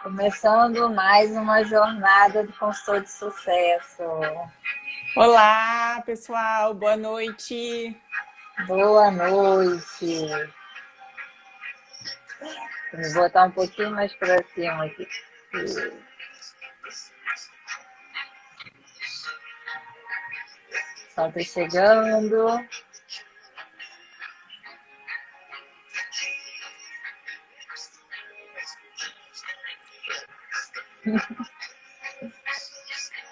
Começando mais uma jornada do consultor de sucesso. Olá, pessoal, boa noite. Boa noite. Vou botar um pouquinho mais para cima aqui. O sol tá chegando.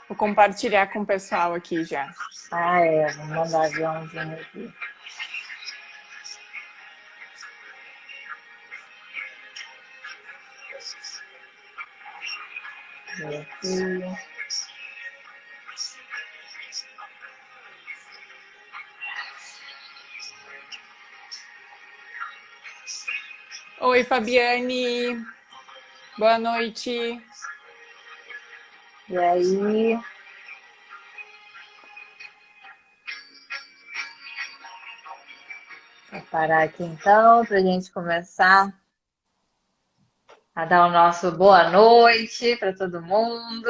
Vou compartilhar com o pessoal aqui já. Vou mandar aviãozinho aqui. Aqui. Oi, Fabiane. Boa noite. E aí, vou parar aqui então para a gente começar a dar o nosso boa noite para todo mundo.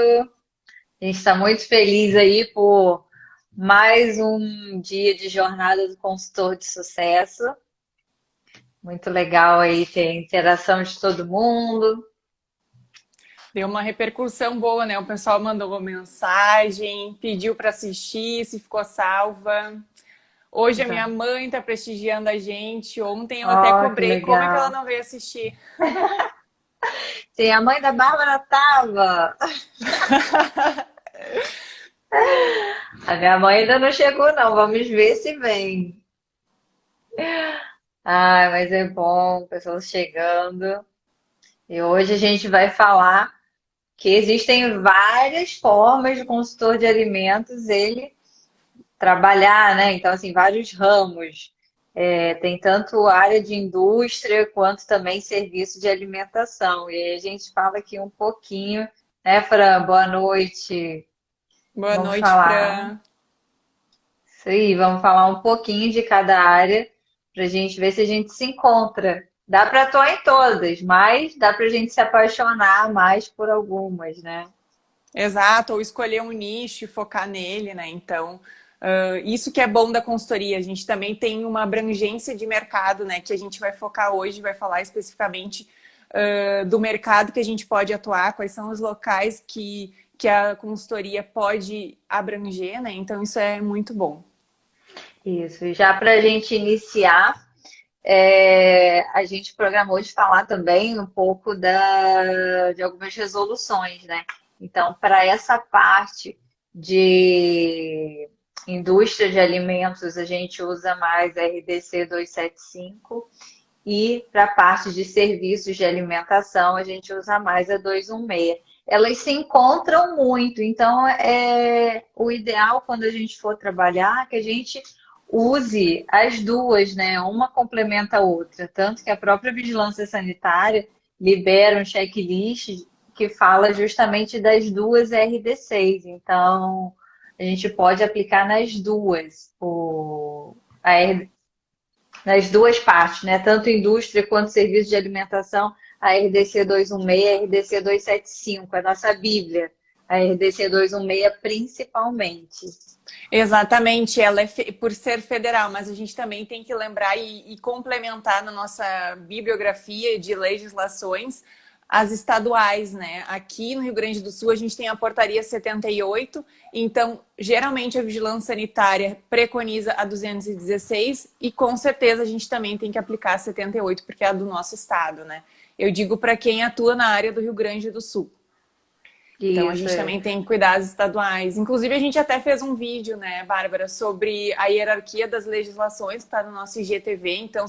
A gente está muito feliz aí por mais um dia de jornada do consultor de sucesso. Muito legal aí ter a interação de todo mundo. Deu uma repercussão boa, né? O pessoal mandou uma mensagem, pediu para assistir, se ficou salva. Hoje a minha Então, mãe está prestigiando a gente. Ontem eu até ó, que cobrei. Como é que ela legal. não veio assistir? Sim, a mãe da Bárbara tava. A minha mãe ainda não chegou, não. Vamos ver se vem. Ai, mas é bom, pessoas chegando. E hoje a gente vai falar que existem várias formas de consultor de alimentos ele trabalhar, né? Então, assim, vários ramos. Tem tanto área de indústria quanto também serviço de alimentação. E aí a gente fala aqui um pouquinho, né, Fran? Boa noite. Boa Vamos noite, falar Fran. isso aí, vamos falar um pouquinho de cada área para a gente ver se a gente se encontra. Dá para atuar em todas, mas dá para a gente se apaixonar mais por algumas, né? Exato, ou escolher um nicho e focar nele, né? Então, isso que é bom da consultoria. A gente também tem uma abrangência de mercado, né? Que a gente vai focar hoje, vai falar especificamente do mercado que a gente pode atuar, quais são os locais que a consultoria pode abranger, né? Então, isso é muito bom. Isso. E já para a gente iniciar, a gente programou de falar também um pouco de algumas resoluções, né? Então, para essa parte de indústria de alimentos, a gente usa mais RDC 275 e para a parte de serviços de alimentação, a gente usa mais a 216. Elas se encontram muito, então o ideal quando a gente for trabalhar é que a gente use as duas, né? Uma complementa a outra. Tanto que a própria vigilância sanitária libera um checklist que fala justamente das duas RDCs. Então, a gente pode aplicar nas duas, nas duas partes, né? Tanto indústria quanto serviço de alimentação, a RDC 216 e a RDC 275, a nossa Bíblia, a RDC 216 principalmente. Exatamente, ela é por ser federal, mas a gente também tem que lembrar e complementar na nossa bibliografia de legislações as estaduais, né? Aqui no Rio Grande do Sul a gente tem a portaria 78, então geralmente a vigilância sanitária preconiza a 216 e com certeza a gente também tem que aplicar a 78 porque é a do nosso estado, né? Eu digo para quem atua na área do Rio Grande do Sul. Então a Isso. gente também tem que cuidar das estaduais. Inclusive, a gente até fez um vídeo, né, Bárbara, sobre a hierarquia das legislações que está no nosso IGTV. Então,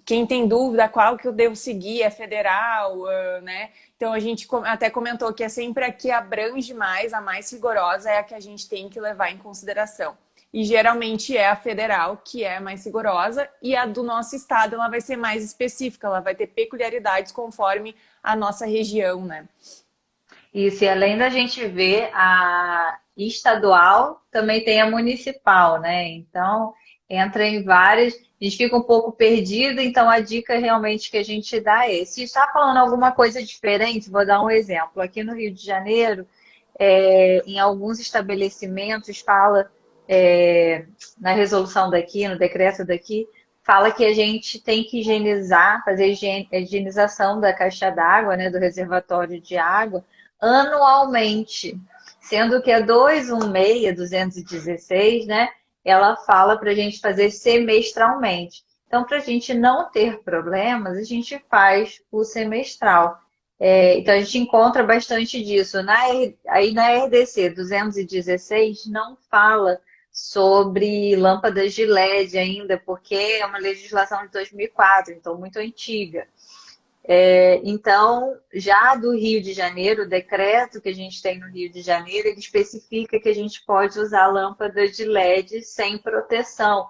quem tem dúvida qual que eu devo seguir, é federal, né? Então a gente até comentou que é sempre a que abrange mais, a mais rigorosa é a que a gente tem que levar em consideração. E geralmente é a federal que é mais rigorosa e a do nosso estado ela vai ser mais específica, ela vai ter peculiaridades conforme a nossa região, né? Isso, e além da gente ver a estadual, também tem a municipal, né? Então, entra em várias, a gente fica um pouco perdido, então a dica realmente que a gente dá é, se está falando alguma coisa diferente, vou dar um exemplo. Aqui no Rio de Janeiro, em alguns estabelecimentos fala, na resolução daqui, no decreto daqui, fala que a gente tem que higienizar, fazer a higienização da caixa d'água, né, do reservatório de água, anualmente. Sendo que a 216, 216, né, ela fala para a gente fazer semestralmente. Então, para a gente não ter problemas, a gente faz o semestral. Então, a gente encontra bastante disso. Aí na RDC 216 não fala sobre lâmpadas de LED ainda, porque é uma legislação de 2004, então muito antiga. Então, já do Rio de Janeiro, o decreto que a gente tem no Rio de Janeiro, ele especifica que a gente pode usar lâmpada de LED sem proteção.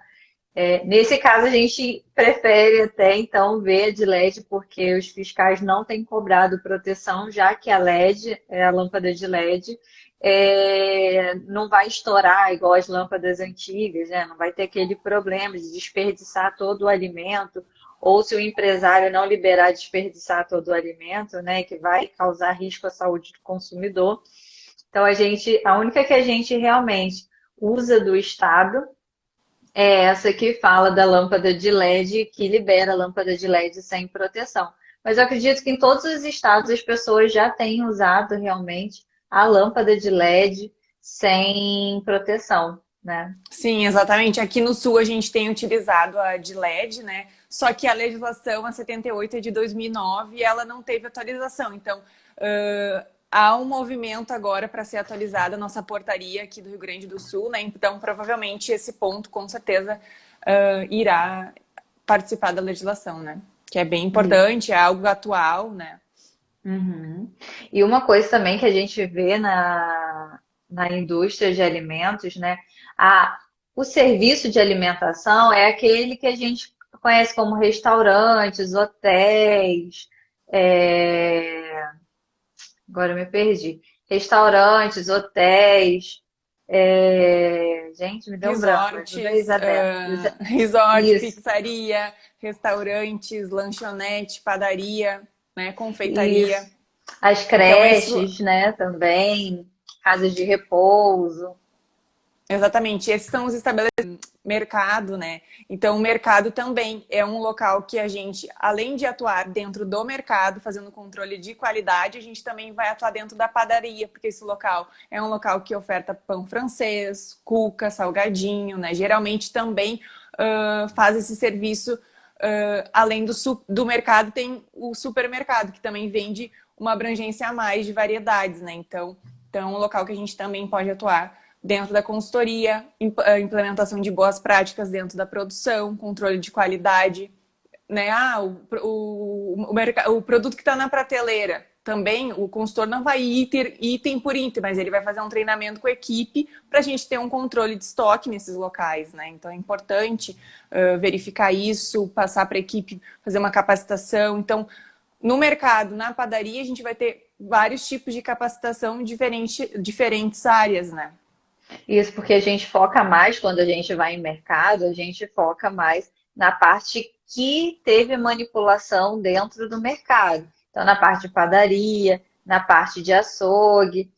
Nesse caso, a gente prefere até, então, ver a de LED, porque os fiscais não têm cobrado proteção, já que a LED, a lâmpada de LED, não vai estourar igual as lâmpadas antigas, né? Não vai ter aquele problema de desperdiçar todo o alimento, ou se o empresário não liberar desperdiçar todo o alimento, né? Que vai causar risco à saúde do consumidor. Então, a única que a gente realmente usa do Estado é essa que fala da lâmpada de LED, que libera a lâmpada de LED sem proteção. Mas eu acredito que em todos os estados as pessoas já têm usado realmente a lâmpada de LED sem proteção, né? Sim, exatamente. Aqui no Sul a gente tem utilizado a de LED, né? Só que a legislação, a 78, é de 2009 e ela não teve atualização. Então, há um movimento agora para ser atualizada a nossa portaria aqui do Rio Grande do Sul, né? Então, provavelmente esse ponto, com certeza, irá participar da legislação, né? Que é bem importante, é algo atual, né? Uhum. E uma coisa também que a gente vê na indústria de alimentos, né? O serviço de alimentação é aquele que a gente conhece como restaurantes, hotéis, agora eu me perdi. Restaurantes, hotéis, gente, me deu um branco, ajuda aí, Resorts, Isabel. resort, Isso, pizzaria, restaurantes, lanchonete, padaria, né? Confeitaria. isso. As Então, isso. creches, né, também, casas de repouso. Exatamente, esses são os estabelecimentos mercado, né? Então, o mercado também é um local que a gente, além de atuar dentro do mercado, fazendo controle de qualidade, a gente também vai atuar dentro da padaria, porque esse local é um local que oferta pão francês, cuca, salgadinho, né? Geralmente também faz esse serviço, além do mercado, tem o supermercado, que também vende uma abrangência a mais de variedades, né? Então é um local que a gente também pode atuar dentro da consultoria, implementação de boas práticas dentro da produção, controle de qualidade, né? O produto que está na prateleira, também o consultor não vai item por item, mas ele vai fazer um treinamento com a equipe para a gente ter um controle de estoque nesses locais, né? Então é importante verificar isso, passar para a equipe, fazer uma capacitação. Então, no mercado, na padaria, a gente vai ter vários tipos de capacitação em diferentes áreas, né? Isso porque a gente foca mais, quando a gente vai em mercado, a gente foca mais na parte que teve manipulação dentro do mercado. Então, na parte de padaria, na parte de açougue,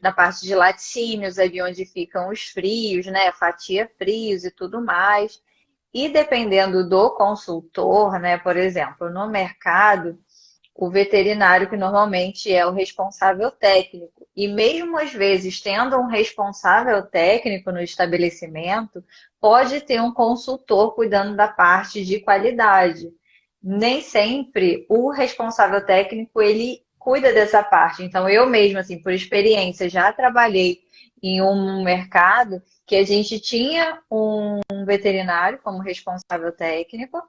na parte de laticínios, ali onde ficam os frios, né? Fatia frios e tudo mais. E dependendo do consultor, né? Por exemplo, no mercado, o veterinário que normalmente é o responsável técnico. E mesmo às vezes tendo um responsável técnico no estabelecimento, pode ter um consultor cuidando da parte de qualidade. Nem sempre o responsável técnico ele cuida dessa parte. Então eu mesma, assim, por experiência, já trabalhei em um mercado que a gente tinha um veterinário como responsável técnico,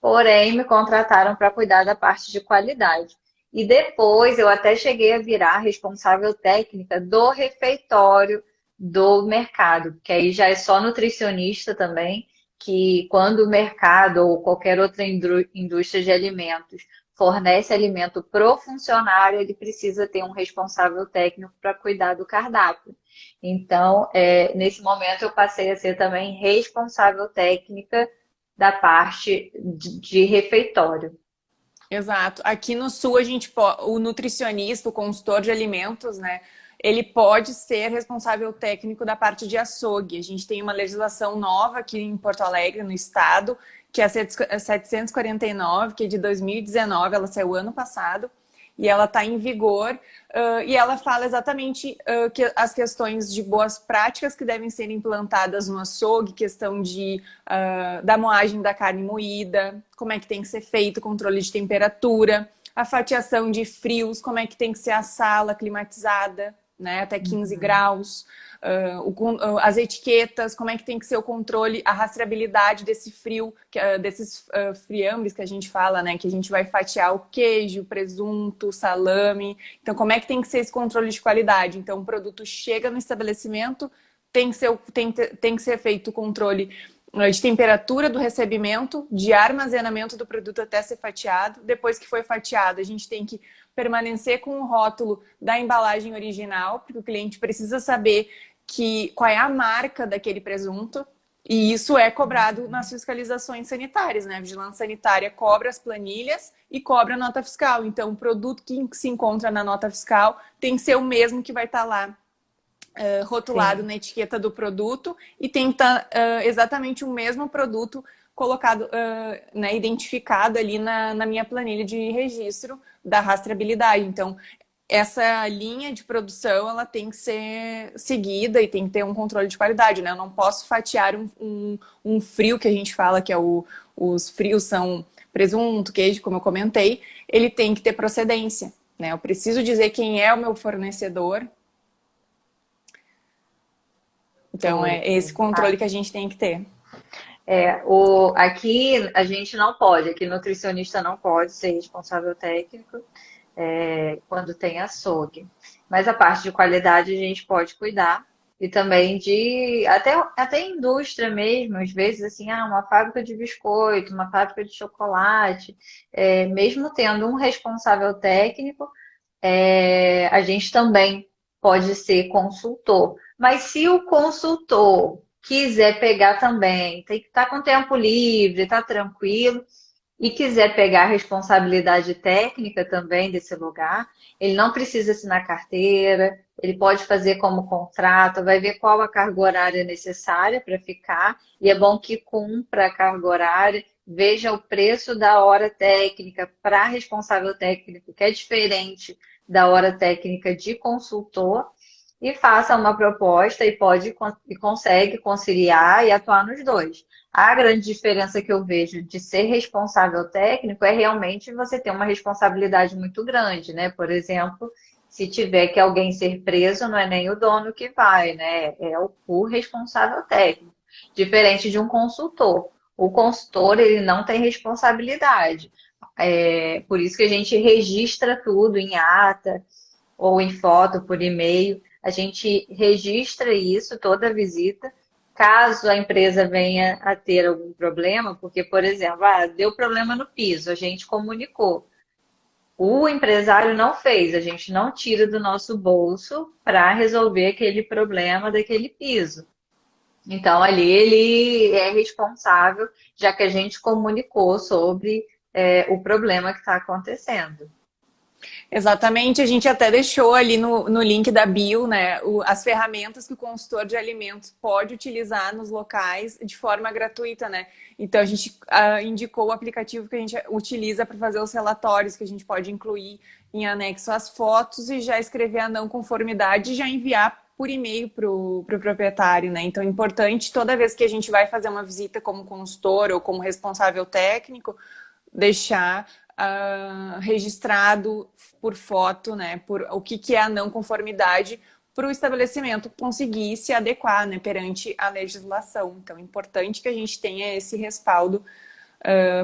porém me contrataram para cuidar da parte de qualidade. E depois eu até cheguei a virar responsável técnica do refeitório do mercado, que aí já é só nutricionista também, que quando o mercado ou qualquer outra indústria de alimentos fornece alimento pro funcionário, ele precisa ter um responsável técnico para cuidar do cardápio. Então, nesse momento, eu passei a ser também responsável técnica da parte de refeitório. Exato. Aqui no Sul, o nutricionista, o consultor de alimentos, né? Ele pode ser responsável técnico da parte de açougue. A gente tem uma legislação nova aqui em Porto Alegre, no estado, que é a 749, que é de 2019, ela saiu ano passado, e ela está em vigor, e ela fala exatamente que as questões de boas práticas que devem ser implantadas no açougue, questão da moagem da carne moída, como é que tem que ser feito, controle de temperatura, a fatiação de frios, como é que tem que ser a sala climatizada, né, até 15 graus, as etiquetas, como é que tem que ser o controle, a rastreabilidade desse frio, desses friambres que a gente fala, né, que a gente vai fatiar o queijo, o presunto, o salame. Então, como é que tem que ser esse controle de qualidade? Então, o produto chega no estabelecimento, tem que ser feito o controle de temperatura do recebimento, de armazenamento do produto até ser fatiado. Depois que foi fatiado, a gente tem que permanecer com o rótulo da embalagem original, porque o cliente precisa saber qual é a marca daquele presunto. E isso é cobrado nas fiscalizações sanitárias, né? A vigilância sanitária cobra as planilhas e cobra a nota fiscal. Então, o produto que se encontra na nota fiscal tem que ser o mesmo que vai estar lá rotulado, sim, na etiqueta do produto, e tem que estar exatamente o mesmo produto colocado, né, identificado ali na minha planilha de registro da rastreabilidade. Então, essa linha de produção, ela tem que ser seguida e tem que ter um controle de qualidade, né? Eu não posso fatiar um frio, que a gente fala que os frios são presunto, queijo, como eu comentei, ele tem que ter procedência, né? Eu preciso dizer quem é o meu fornecedor. Então, é esse controle que a gente tem que ter. Aqui a gente não pode, aqui nutricionista não pode ser responsável técnico quando tem açougue. Mas a parte de qualidade a gente pode cuidar. E também até indústria mesmo, às vezes assim, uma fábrica de biscoito, uma fábrica de chocolate, mesmo tendo um responsável técnico, a gente também pode ser consultor. Mas se o consultor quiser pegar também, tem que estar com tempo livre, está tranquilo, e quiser pegar a responsabilidade técnica também desse lugar, ele não precisa assinar carteira, ele pode fazer como contrato, vai ver qual a carga horária necessária para ficar, e é bom que cumpra a carga horária, veja o preço da hora técnica para responsável técnico, que é diferente da hora técnica de consultor, e faça uma proposta e consegue conciliar e atuar nos dois. A grande diferença que eu vejo de ser responsável técnico é realmente você ter uma responsabilidade muito grande, né? Por exemplo, se tiver que alguém ser preso, não é nem o dono que vai, né? É o responsável técnico. Diferente de um consultor. O consultor, ele não tem responsabilidade. Por isso que a gente registra tudo em ata ou em foto, por e-mail. A gente registra isso, toda a visita. Caso a empresa venha a ter algum problema, porque, por exemplo, deu problema no piso, a gente comunicou. O empresário não fez, a gente não tira do nosso bolso para resolver aquele problema daquele piso. Então, ali ele é responsável, já que a gente comunicou sobre o problema que está acontecendo. Exatamente, a gente até deixou ali no link da bio, né, as ferramentas que o consultor de alimentos pode utilizar nos locais de forma gratuita, né? Então a gente indicou o aplicativo que a gente utiliza para fazer os relatórios, que a gente pode incluir em anexo às fotos e já escrever a não conformidade e já enviar por e-mail para o proprietário, né? Então é importante, toda vez que a gente vai fazer uma visita como consultor ou como responsável técnico, deixar registrado por foto, né, por o que é a não conformidade, para o estabelecimento conseguir se adequar, né, perante a legislação. Então, é importante que a gente tenha esse respaldo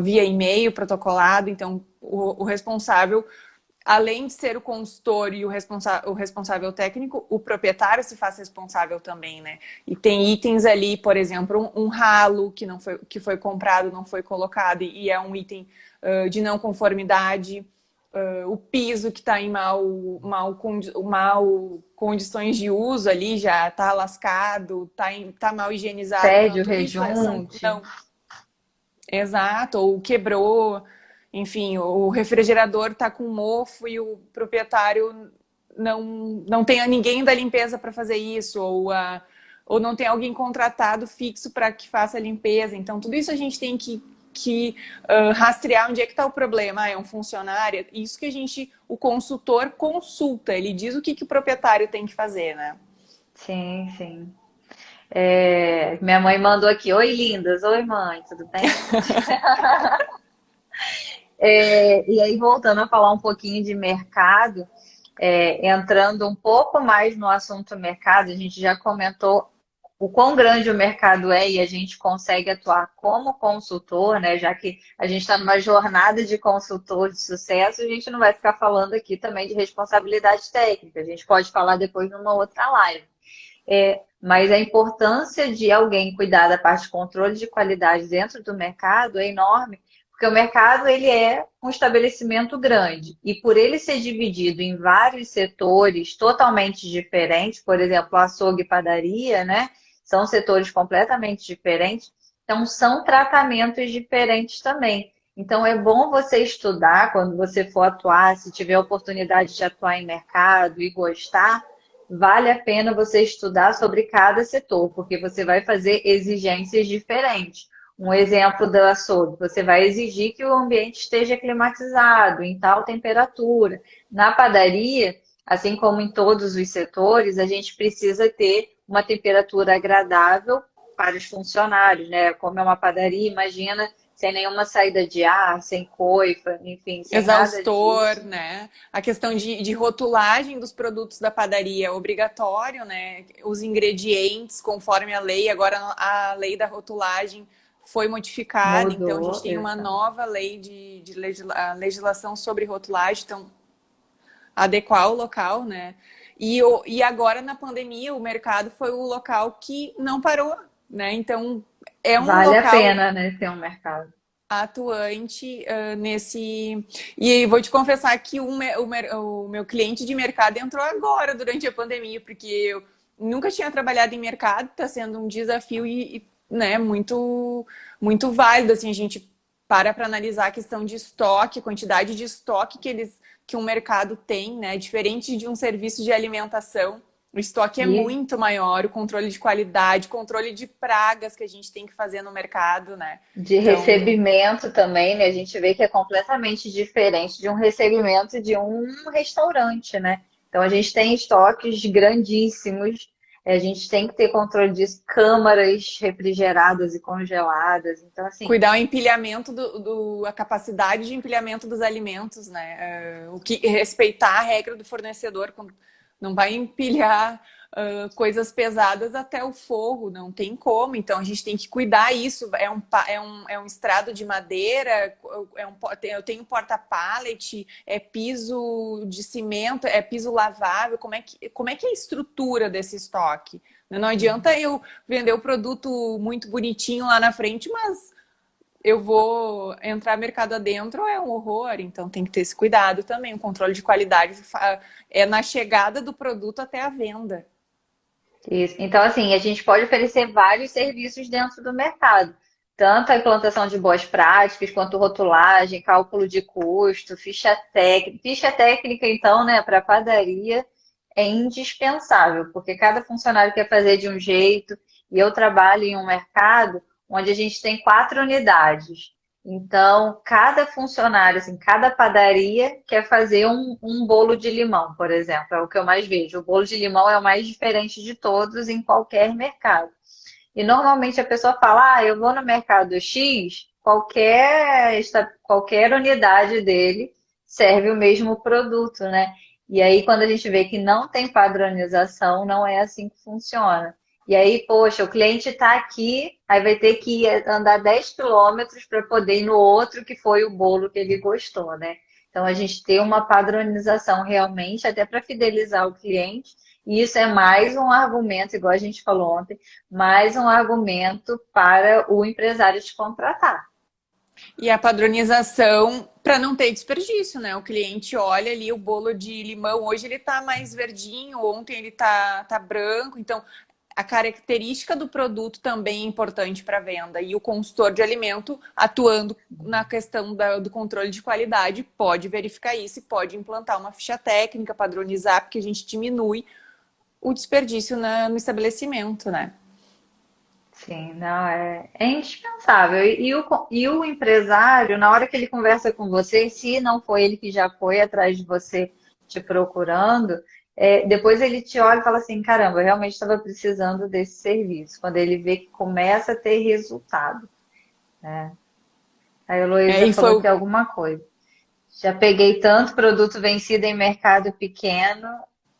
via e-mail protocolado. Então, o responsável, além de ser o consultor e o responsável técnico, o proprietário se faz responsável também, né? E tem itens ali, por exemplo, um ralo que foi comprado, não foi colocado, e é um item de não conformidade. o piso que está em mal condições de uso ali, já está lascado, tá mal higienizado. Então, Tédio, tudo isso rejunte. não, exato, ou quebrou, enfim, o refrigerador está com mofo e o proprietário não tem ninguém da limpeza para fazer isso, ou não tem alguém contratado fixo para que faça a limpeza. Então, tudo isso a gente tem que rastrear onde é que está o problema. Ah, é um funcionário? Isso que o consultor consulta, ele diz o que o proprietário tem que fazer, né? Sim, sim. Minha mãe mandou aqui, oi lindas, oi mãe, tudo bem? E aí, voltando a falar um pouquinho de mercado, entrando um pouco mais no assunto mercado, a gente já comentou o quão grande o mercado é e a gente consegue atuar como consultor, né? Já que a gente está numa jornada de consultor de sucesso, a gente não vai ficar falando aqui também de responsabilidade técnica, a gente pode falar depois numa outra live. Mas a importância de alguém cuidar da parte de controle de qualidade dentro do mercado é enorme, porque o mercado ele é um estabelecimento grande e por ele ser dividido em vários setores totalmente diferentes, por exemplo, açougue e padaria, né? São setores completamente diferentes, então são tratamentos diferentes também. Então é bom você estudar quando você for atuar, se tiver oportunidade de atuar em mercado e gostar, vale a pena você estudar sobre cada setor, porque você vai fazer exigências diferentes. Um exemplo do açougue, você vai exigir que o ambiente esteja climatizado, em tal temperatura. Na padaria, assim como em todos os setores, a gente precisa ter uma temperatura agradável para os funcionários, né? Como é uma padaria, imagina sem nenhuma saída de ar, sem coifa, enfim, sem nada Exaustor, disso. né? A questão de rotulagem dos produtos da padaria é obrigatório, né? Os ingredientes, conforme a lei, agora a lei da rotulagem foi modificada, então a gente Mudou, tem uma exato. nova lei a legislação sobre rotulagem, então adequar o local, né? E agora na pandemia o mercado foi o local que não parou, né? Então é um Vale a local pena, né, ter um mercado. atuante nesse. E vou te confessar que o meu cliente de mercado entrou agora durante a pandemia, porque eu nunca tinha trabalhado em mercado, está sendo um desafio né, muito válido. Assim, a gente para analisar a questão de estoque, a quantidade de estoque que um mercado tem, né? Diferente de um serviço de alimentação. O estoque é E muito maior, o controle de qualidade, controle de pragas que a gente tem que fazer no mercado, né? de Então, recebimento também, né? A gente vê que é completamente diferente de um recebimento de um restaurante, né? Então a gente tem estoques grandíssimos, a gente tem que ter controle disso, câmaras refrigeradas e congeladas. Então, assim, cuidar o empilhamento a capacidade de empilhamento dos alimentos, né? Respeitar a regra do fornecedor, não vai empilhar coisas pesadas até o forro, não tem como. Então a gente tem que cuidar isso. É um estrado de madeira, eu tenho porta-pallet, é piso de cimento, é piso lavável. Como é que é a estrutura desse estoque? Não adianta eu vender o produto muito bonitinho lá na frente, mas eu vou entrar mercado adentro, é um horror. Então tem que ter esse cuidado também. O controle de qualidade é na chegada do produto até a venda. isso. Então, assim, a gente pode oferecer vários serviços dentro do mercado. Tanto a implantação de boas práticas, quanto rotulagem, cálculo de custo, ficha técnica. Ficha técnica, então, né, para padaria é indispensável, porque cada funcionário quer fazer de um jeito, e eu trabalho em um mercado onde a gente tem 4 unidades. Então, cada funcionário, assim, cada padaria quer fazer um bolo de limão, por exemplo, é o que eu mais vejo. O bolo de limão é o mais diferente de todos em qualquer mercado. E normalmente a pessoa fala, eu vou no mercado X, qualquer unidade dele serve o mesmo produto, né? E aí, quando a gente vê que não tem padronização, não é assim que funciona. E aí, poxa, o cliente está aqui, aí vai ter que andar 10 quilômetros para poder ir no outro que foi o bolo que ele gostou, né? Então, a gente tem uma padronização realmente, até para fidelizar o cliente. E isso é mais um argumento, igual a gente falou ontem, mais um argumento para o empresário te contratar. E a padronização Para não ter desperdício, né? O cliente olha ali o bolo de limão, hoje ele tá mais verdinho, ontem ele tá branco. Então, a característica do produto também é importante para a venda. E o consultor de alimento, atuando na questão do controle de qualidade, pode verificar isso e pode implantar uma ficha técnica, padronizar, porque a gente diminui o desperdício no estabelecimento, né? Sim, não, é indispensável. E o empresário, na hora que ele conversa com você, se não foi ele que já foi atrás de você te procurando, depois ele te olha e fala assim, caramba, eu realmente estava precisando desse serviço. Quando ele vê que começa a ter resultado, né? A Heloísa E falou foi que é alguma coisa. Já peguei tanto produto vencido em mercado pequeno.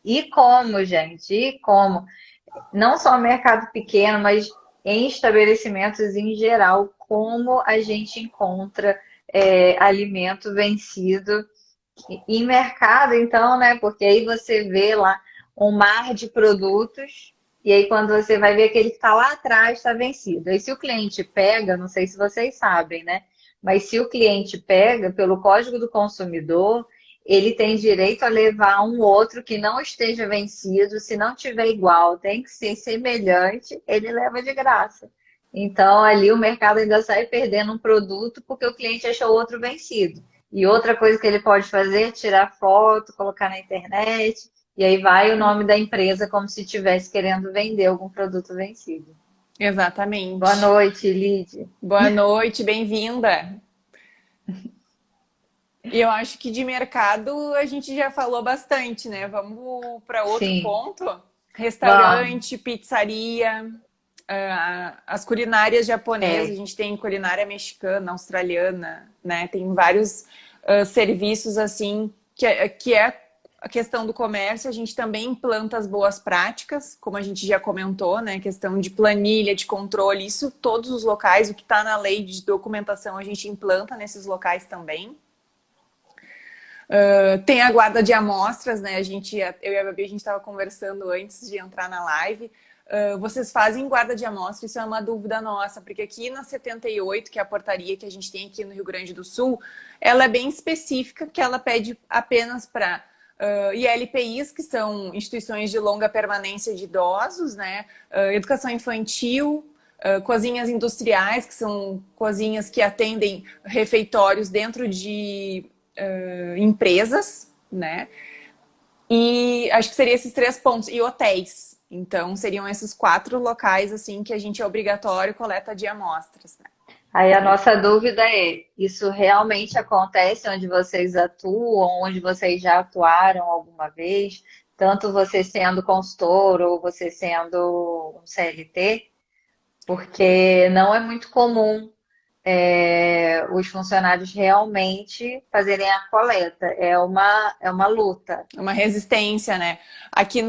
E como, gente? E como? Não só mercado pequeno, mas em estabelecimentos em geral, como a gente encontra alimento vencido em mercado, então, né? Porque aí você vê lá um mar de produtos, e aí quando você vai ver aquele que está lá atrás está vencido. Aí se o cliente pega, não sei se vocês sabem, né? Mas se o cliente pega, pelo Código do Consumidor, ele tem direito a levar um outro que não esteja vencido, se não tiver igual, tem que ser semelhante, ele leva de graça. Então, ali o mercado ainda sai perdendo um produto porque o cliente achou outro vencido. E outra coisa que ele pode fazer é tirar foto, colocar na internet, e aí vai o nome da empresa como se estivesse querendo vender algum produto vencido. Boa exatamente. noite, Lid. Boa noite, bem-vinda. E eu acho que de mercado a gente já falou bastante, né? Vamos para outro Sim, ponto? vamos. Restaurante, pizzaria, as culinárias japonesas, a É, gente tem culinária mexicana, australiana, né? Tem vários serviços assim que é a questão do comércio. A gente também implanta as boas práticas, como a gente já comentou, né? Questão de planilha, de controle, isso todos os locais, o que está na lei de documentação a gente implanta nesses locais também. Tem a guarda de amostras, né? Eu e a Babi, a gente estava conversando antes de entrar na live. Vocês fazem guarda de amostra? Isso é uma dúvida nossa, porque aqui na 78, que é a portaria que a gente tem aqui no Rio Grande do Sul, ela é bem específica, que ela pede apenas para ILPIs, que são instituições de longa permanência de idosos, né? Educação infantil, cozinhas industriais, que são cozinhas que atendem refeitórios dentro de empresas, né? E acho que seriam esses 3 pontos. E hotéis. Então, seriam esses 4 locais, assim, que a gente é obrigatório coleta de amostras, né? aí a nossa dúvida é: isso realmente acontece onde vocês atuam, onde vocês já atuaram alguma vez? Tanto você sendo consultor ou você sendo um CLT? Porque não é muito comum os funcionários realmente fazerem a coleta. É uma luta. Uma resistência, né? Aqui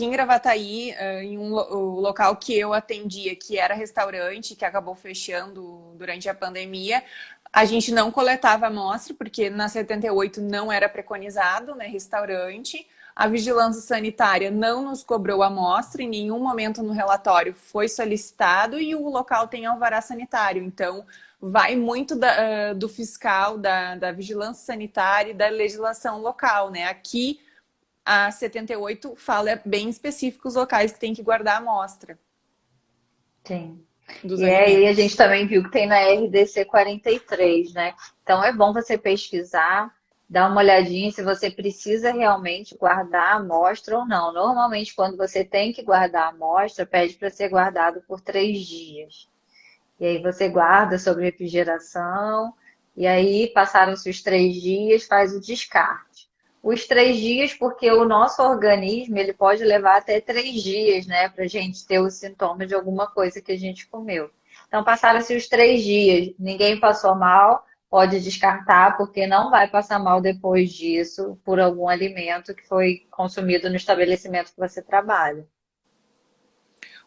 em Gravataí, o local que eu atendia, que era restaurante, que acabou fechando durante a pandemia, a gente não coletava amostra, porque na 78 não era preconizado, né? Restaurante. A vigilância sanitária não nos cobrou amostra, em nenhum momento no relatório foi solicitado e o local tem alvará sanitário. Então, vai muito do fiscal, da vigilância sanitária e da legislação local, né? Aqui, a 78 fala bem específico os locais que tem que guardar a amostra Sim. dos E aí a alimentos. gente também viu que tem na RDC 43, né? Então é bom você pesquisar, dar uma olhadinha se você precisa realmente guardar a amostra ou não. Normalmente, quando você tem que guardar a amostra, pede para ser guardado por 3 dias. E aí você guarda sobre refrigeração, e aí passaram-se os 3 dias, faz o descarte. Os 3 dias, porque o nosso organismo ele pode levar até 3 dias, né, para a gente ter os sintomas de alguma coisa que a gente comeu. Então passaram-se os 3 dias, ninguém passou mal, pode descartar, porque não vai passar mal depois disso por algum alimento que foi consumido no estabelecimento que você trabalha.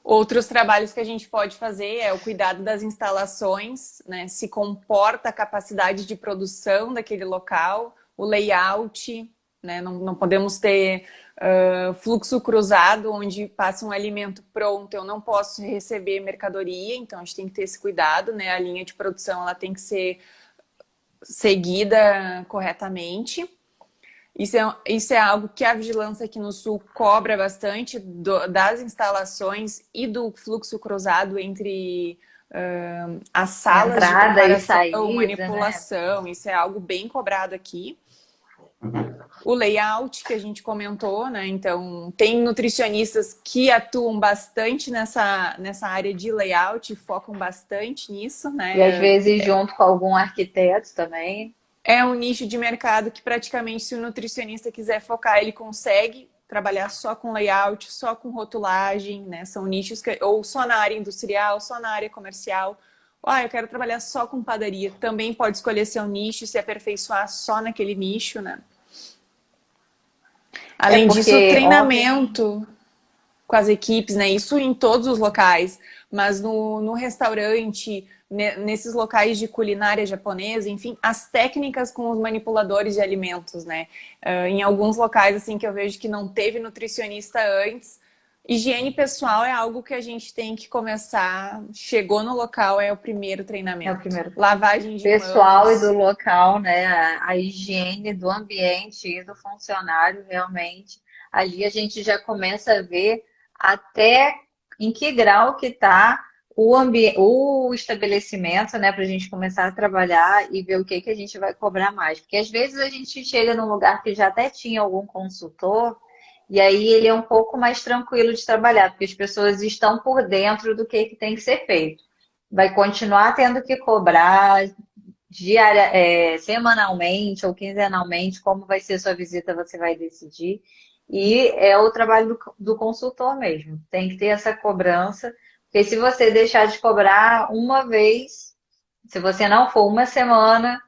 Outros trabalhos que a gente pode fazer é o cuidado das instalações, né? Se comporta a capacidade de produção daquele local, o layout, né? Não podemos ter fluxo cruzado onde passa um alimento pronto, eu não posso receber mercadoria, então a gente tem que ter esse cuidado, né? A linha de produção ela tem que ser seguida corretamente. Isso é algo que a vigilância aqui no Sul cobra bastante das instalações e do fluxo cruzado entre as salas de Entrada e preparação, saída, né? manipulação. Isso é algo bem cobrado aqui. O layout que a gente comentou, né? Então, tem nutricionistas que atuam bastante nessa área de layout, focam bastante nisso, E às né? vezes junto com algum arquiteto também. É um nicho de mercado que praticamente, se o nutricionista quiser focar, ele consegue trabalhar só com layout, só com rotulagem, né? São nichos ou só na área industrial, só na área comercial. Eu quero trabalhar só com padaria. Também pode escolher seu nicho e se aperfeiçoar só naquele nicho, né? É Além disso, o porque ontem. treinamento com as equipes, né? Isso em todos os locais, mas no restaurante, nesses locais de culinária japonesa, enfim, as técnicas com os manipuladores de alimentos, né? Em alguns locais, assim, que eu vejo que não teve nutricionista antes, higiene pessoal é algo que a gente tem que começar. Chegou no local, é o primeiro É o treinamento. primeiro Lavagem de pessoal e do mãos. local, né? A higiene do ambiente e do funcionário, realmente. Ali a gente já começa a ver até em que grau que está o estabelecimento, né? Para a gente começar a trabalhar e ver o que a gente vai cobrar mais. Porque às vezes a gente chega num lugar que já até tinha algum consultor, e aí ele é um pouco mais tranquilo de trabalhar, porque as pessoas estão por dentro do que tem que ser feito. Vai continuar tendo que cobrar semanalmente ou quinzenalmente, como vai ser sua visita, você vai decidir. E é o trabalho do consultor mesmo. Tem que ter essa cobrança, porque se você deixar de cobrar uma vez, se você não for uma semana,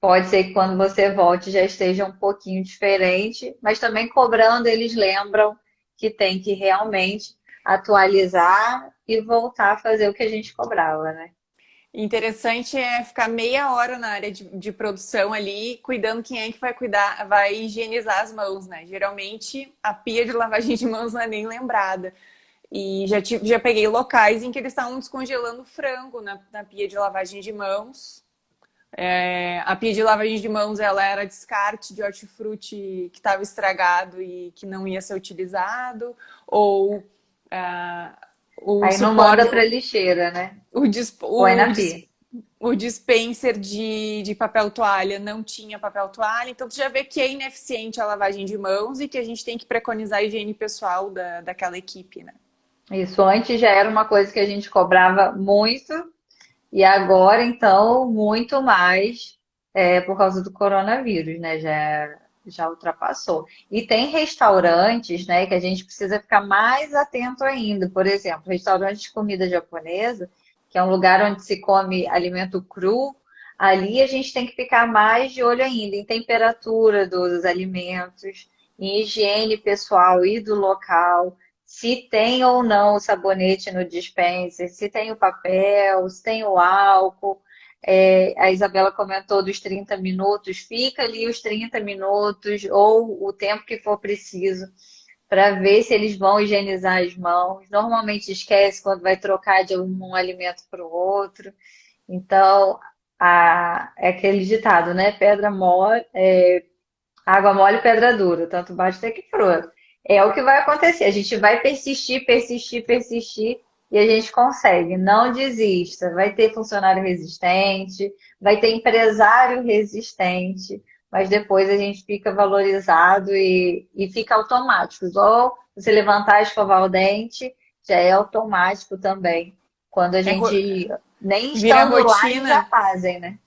pode ser que quando você volte já esteja um pouquinho diferente, mas também cobrando, eles lembram que tem que realmente atualizar e voltar a fazer o que a gente cobrava, né? Interessante é ficar meia hora na área de produção ali, cuidando quem é que vai cuidar, vai higienizar as mãos, né? Geralmente a pia de lavagem de mãos não é nem lembrada. E já peguei locais em que eles estavam descongelando frango na pia de lavagem de mãos. A pia de lavagem de mãos ela era descarte de hortifruti que estava estragado e que não ia ser utilizado, ou o Aí não manda suporte, para lixeira, né? o, dis- Põe o, na dis- pia. o dispenser de papel toalha não tinha papel toalha, então você já vê que é ineficiente a lavagem de mãos e que a gente tem que preconizar a higiene pessoal daquela equipe, né? Isso antes já era uma coisa que a gente cobrava muito, e agora, então, muito mais por causa do coronavírus, né? Já ultrapassou. E tem restaurantes, né, que a gente precisa ficar mais atento ainda. Por exemplo, restaurante de comida japonesa, que é um lugar onde se come alimento cru, ali a gente tem que ficar mais de olho ainda em temperatura dos alimentos, em higiene pessoal e do local, se tem ou não o sabonete no dispenser, se tem o papel, se tem o álcool. A Isabela comentou dos 30 minutos, fica ali os 30 minutos ou o tempo que for preciso para ver se eles vão higienizar as mãos. Normalmente esquece quando vai trocar de um alimento para o outro. Então, é aquele ditado, né? Pedra mole, água mole, pedra dura, tanto bate até que fura. É o que vai acontecer. A gente vai persistir, persistir, persistir e a gente consegue. Não desista. Vai ter funcionário resistente, vai ter empresário resistente, mas depois a gente fica valorizado e fica automático. Igual você levantar e escovar o dente, já é automático também. Quando a É, gente, nem vira estando lá, eles já rotina. fazem, né?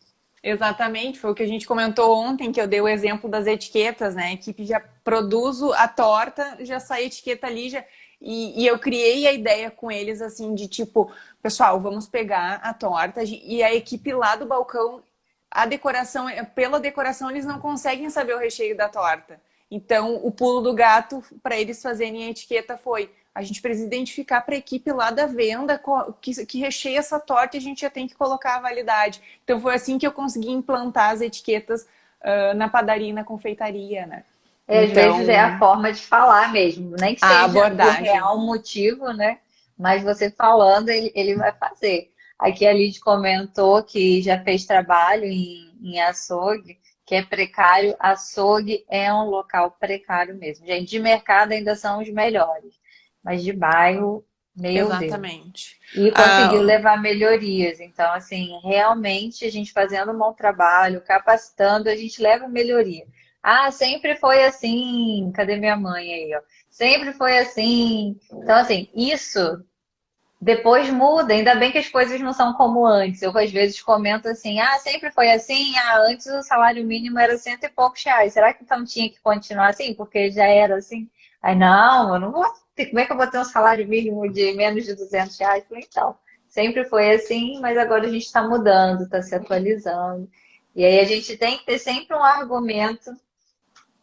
Exatamente, foi o que a gente comentou ontem, que eu dei o exemplo das etiquetas, né? A equipe já produz a torta, já sai a etiqueta ali, e eu criei a ideia com eles, assim, de tipo, pessoal, vamos pegar a torta, e a equipe lá do balcão, a decoração, pela decoração, eles não conseguem saber o recheio da torta. Então, o pulo do gato para eles fazerem a etiqueta foi: a gente precisa identificar para a equipe lá da venda que recheia essa torta e a gente já tem que colocar a validade. Então foi assim que eu consegui implantar as etiquetas na padaria e na confeitaria, né? Às vezes é a Então, forma de falar mesmo, nem que a seja o abordagem. real motivo, né? Mas você falando, ele vai fazer. Aqui a Lid comentou que já fez trabalho em açougue, que é precário, açougue é um local precário mesmo. Gente, de mercado ainda são os melhores, mas de bairro, meu Deus. Exatamente. E conseguiu Ah, levar melhorias. Então, assim, realmente a gente fazendo um bom trabalho, capacitando, a gente leva melhoria. Ah, sempre foi assim. Cadê minha mãe aí, ó? Sempre foi assim. Então, assim, isso depois muda. Ainda bem que as coisas não são como antes. Eu, às vezes, comento assim: ah, sempre foi assim. Ah, antes o salário mínimo era cento e poucos reais. Será que então tinha que continuar assim? Porque já era assim. Aí, não, eu não vou. Como é que eu vou ter um salário mínimo de menos de 200 reais? Falei, então, sempre foi assim, mas agora a gente está mudando, está se atualizando. E aí a gente tem que ter sempre um argumento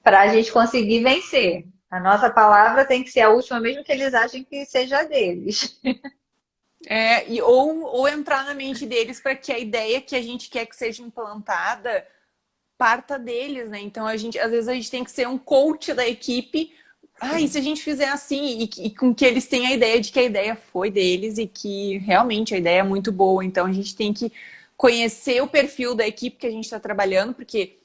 para a gente conseguir vencer. A nossa palavra tem que ser a última, mesmo que eles achem que seja a deles. ou entrar na mente deles para que a ideia que a gente quer que seja implantada parta deles, né? Então às vezes a gente tem que ser um coach da equipe. Ah, e se Sim. a gente fizer assim, e com que eles tenham a ideia de que a ideia foi deles e que realmente a ideia é muito boa. Então a gente tem que conhecer o perfil da equipe que a gente está trabalhando, porque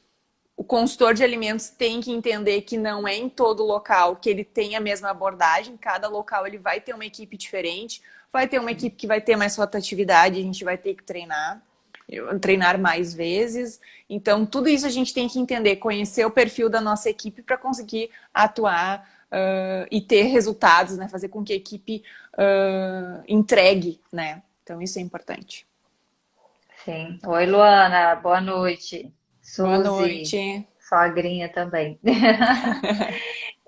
o consultor de alimentos tem que entender que não é em todo local que ele tem a mesma abordagem. Cada local ele vai ter uma equipe diferente, vai ter uma equipe que vai ter mais rotatividade, a gente vai ter que treinar mais vezes. Então, tudo isso a gente tem que entender, conhecer o perfil da nossa equipe para conseguir atuar e ter resultados, né? Fazer com que a equipe entregue, né? Então, isso é importante. Sim. Oi, Luana, boa noite. Boa Suzy, noite. sogrinha também.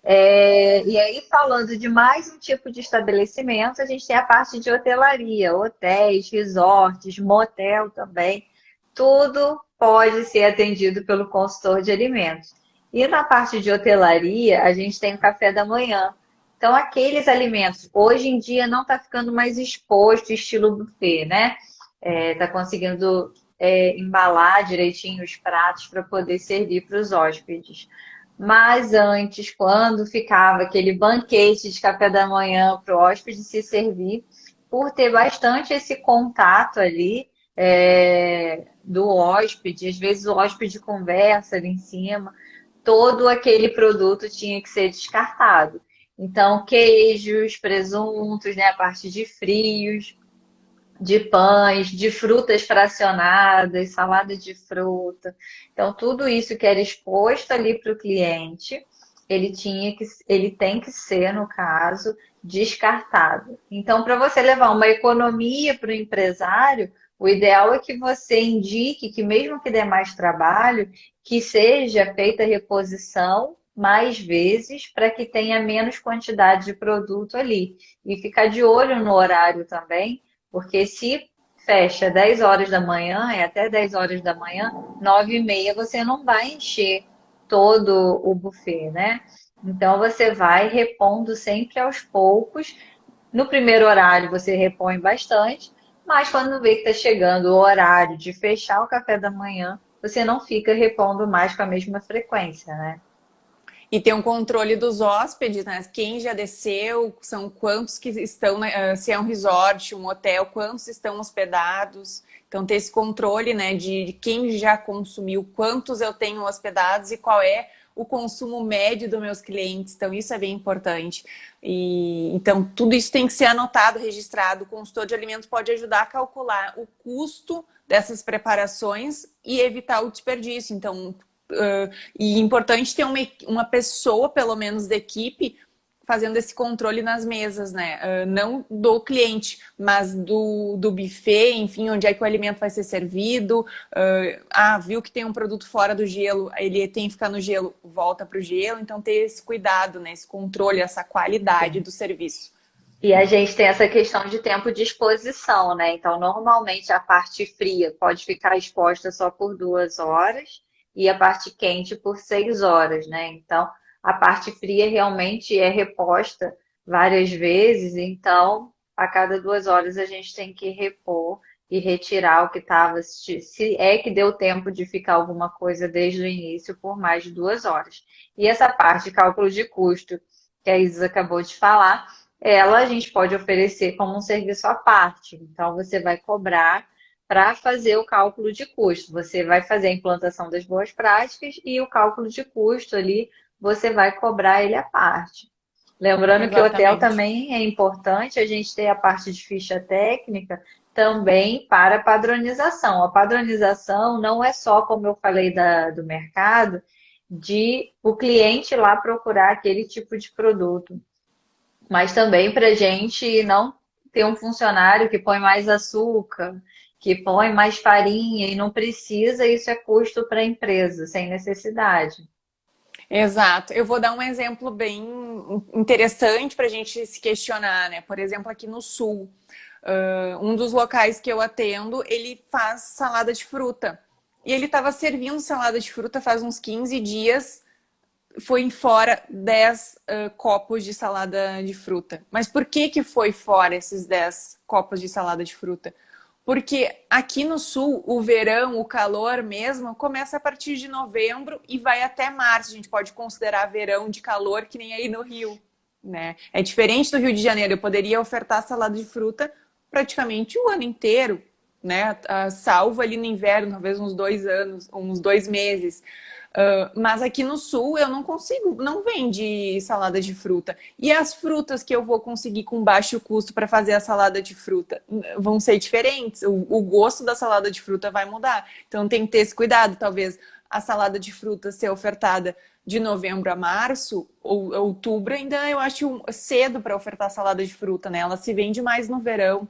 E aí, falando de mais um tipo de estabelecimento, a gente tem a parte de hotelaria, hotéis, resorts, motel também. Tudo pode ser atendido pelo consultor de alimentos. E na parte de hotelaria, a gente tem o café da manhã. Então, aqueles alimentos, hoje em dia, não está ficando mais exposto, estilo buffet, né? Está conseguindo embalar direitinho os pratos para poder servir para os hóspedes. Mas antes, quando ficava aquele banquete de café da manhã para o hóspede se servir, por ter bastante esse contato ali do hóspede, às vezes o hóspede conversa ali em cima, todo aquele produto tinha que ser descartado. Então, queijos, presuntos, né, a parte de frios, de pães, de frutas fracionadas, salada de fruta. Então, tudo isso que era exposto ali para o cliente, ele tem que ser, no caso, descartado. Então, para você levar uma economia para o empresário, o ideal é que você indique que, mesmo que dê mais trabalho, que seja feita a reposição mais vezes para que tenha menos quantidade de produto ali. E ficar de olho no horário também, porque se fecha 10 horas da manhã, é até 10 horas da manhã, 9h30 você não vai encher todo o buffet, né? Então você vai repondo sempre aos poucos. No primeiro horário você repõe bastante, mas quando vê que está chegando o horário de fechar o café da manhã, você não fica repondo mais com a mesma frequência, né? E ter um controle dos hóspedes, né? Quem já desceu, são quantos que estão, se é um resort, um hotel, quantos estão hospedados. Então, ter esse controle, né, de quem já consumiu, quantos eu tenho hospedados e qual é o consumo médio dos meus clientes. Então, isso é bem importante. Então, tudo isso tem que ser anotado, registrado. O consultor de alimentos pode ajudar a calcular o custo dessas preparações e evitar o desperdício. Então, e importante ter uma pessoa, pelo menos, da equipe fazendo esse controle nas mesas, né? Não do cliente, mas do buffet, enfim, onde é que o alimento vai ser servido. Viu que tem um produto fora do gelo, ele tem que ficar no gelo, volta para o gelo. Então, ter esse cuidado, né? Esse controle, essa qualidade Sim. do serviço. E a gente tem essa questão de tempo de exposição, né? Então, normalmente a parte fria pode ficar exposta só por 2 horas e a parte quente por 6 horas, né? Então, a parte fria realmente é reposta várias vezes, então a cada 2 horas a gente tem que repor e retirar o que estava, se é que deu tempo de ficar alguma coisa desde o início por mais de 2 horas. E essa parte de cálculo de custo que a Isis acabou de falar, ela a gente pode oferecer como um serviço à parte. Então, você vai cobrar para fazer o cálculo de custo. Você vai fazer a implantação das boas práticas e o cálculo de custo ali, você vai cobrar ele à parte. Lembrando que o hotel Exatamente. também é importante a gente ter a parte de ficha técnica também para padronização. A padronização não é só, como eu falei do mercado, de o cliente lá procurar aquele tipo de produto, mas também para a gente não ter um funcionário que põe mais açúcar, que põe mais farinha e não precisa, isso é custo para a empresa, sem necessidade. Exato. Eu vou dar um exemplo bem interessante para a gente se questionar, né? Por exemplo, aqui no Sul, um dos locais que eu atendo, ele faz salada de fruta. E ele estava servindo salada de fruta faz uns 15 dias, foi fora 10 copos de salada de fruta. Mas por que que foi fora esses 10 copos de salada de fruta? Porque aqui no sul, o verão, o calor mesmo, começa a partir de novembro e vai até março. A gente pode considerar verão de calor, que nem aí no Rio, né? É diferente do Rio de Janeiro. Eu poderia ofertar salada de fruta praticamente o ano inteiro, né? Salvo ali no inverno, talvez uns 2 anos, uns 2 meses. Mas aqui no sul eu não consigo, não vende salada de fruta. E as frutas que eu vou conseguir com baixo custo para fazer a salada de fruta vão ser diferentes. O gosto da salada de fruta vai mudar. Então tem que ter esse cuidado. Talvez a salada de fruta ser ofertada de novembro a março ou outubro, ainda eu acho cedo para ofertar salada de fruta, né? Ela se vende mais no verão.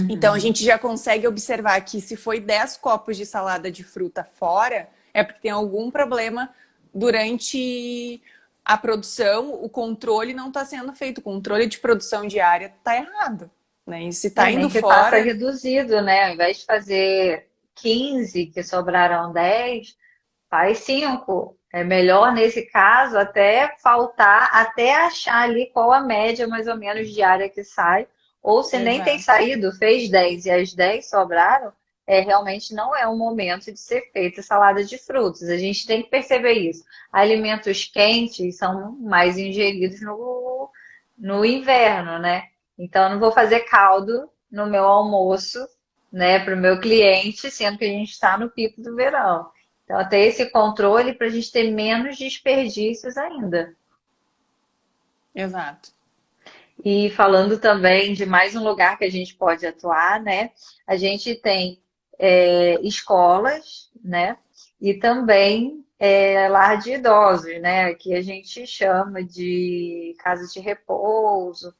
Então a Uhum. gente já consegue observar que se foi 10 copos de salada de fruta fora, é porque tem algum problema durante a produção, o controle não está sendo feito, o controle de produção diária está errado, né? E se está Nem indo que faça fora, reduzido, né? Ao invés de fazer 15, que sobraram 10, faz 5. É melhor nesse caso até faltar, até achar ali qual a média mais ou menos diária que sai. Ou se nem tem exato, saído, fez 10 e as 10 sobraram, realmente não é o momento de ser feita salada de frutas. A gente tem que perceber isso. Alimentos quentes são mais ingeridos no inverno, né? Então, eu não vou fazer caldo no meu almoço, né, para o meu cliente, sendo que a gente está no pico do verão. Então, ter esse controle para a gente ter menos desperdícios ainda. exato. E falando também de mais um lugar que a gente pode atuar, né? A gente tem escolas, né? E também lar de idosos, né? Que a gente chama de casa de repouso,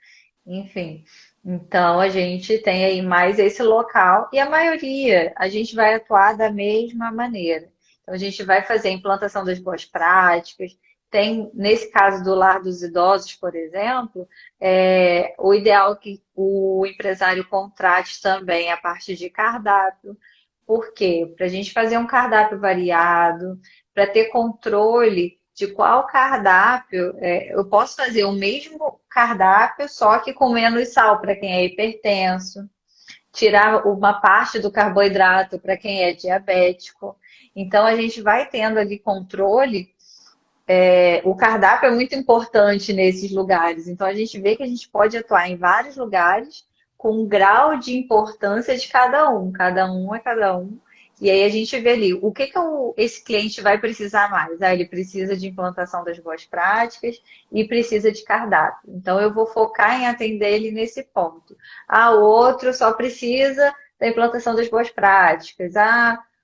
enfim. Então, a gente tem aí mais esse local e a maioria a gente vai atuar da mesma maneira. Então, a gente vai fazer a implantação das boas práticas. Tem, nesse caso do lar dos idosos, por exemplo, o ideal é que o empresário contrate também a parte de cardápio. Por quê? Para a gente fazer um cardápio variado, para ter controle de qual cardápio. Eu posso fazer o mesmo cardápio, só que com menos sal para quem é hipertenso, tirar uma parte do carboidrato para quem é diabético. Então a gente vai tendo ali controle. O cardápio é muito importante nesses lugares, então a gente vê que a gente pode atuar em vários lugares com um grau de importância de cada um é cada um. E aí a gente vê ali o que esse cliente vai precisar mais. Ele precisa de implantação das boas práticas e precisa de cardápio. Então eu vou focar em atender ele nesse ponto. O outro só precisa da implantação das boas práticas.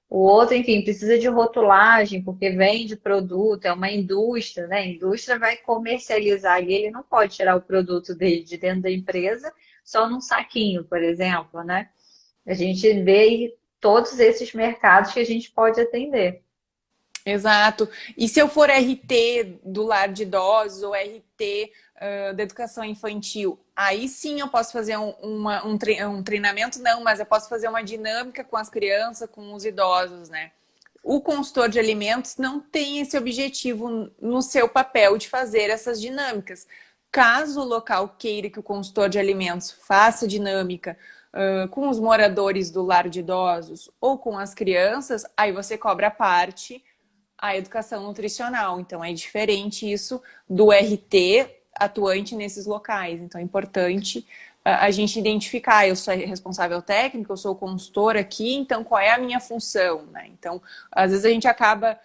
O outro, enfim, precisa de rotulagem, porque vende produto, é uma indústria, né? A indústria vai comercializar e ele não pode tirar o produto dele de dentro da empresa só num saquinho, por exemplo, né? A gente vê aí todos esses mercados que a gente pode atender. Exato. E se eu for RT do lar de idosos ou RT da educação infantil, aí sim eu posso fazer um treinamento, não, mas eu posso fazer uma dinâmica com as crianças, com os idosos, né? O consultor de alimentos não tem esse objetivo no seu papel de fazer essas dinâmicas. Caso o local queira que o consultor de alimentos faça dinâmica com os moradores do lar de idosos ou com as crianças, aí você cobra a parte a educação nutricional. Então é diferente isso do RT atuante nesses locais. Então é importante a gente identificar, eu sou responsável técnico, eu sou consultora aqui, então qual é a minha função, né? Então, às vezes a gente acaba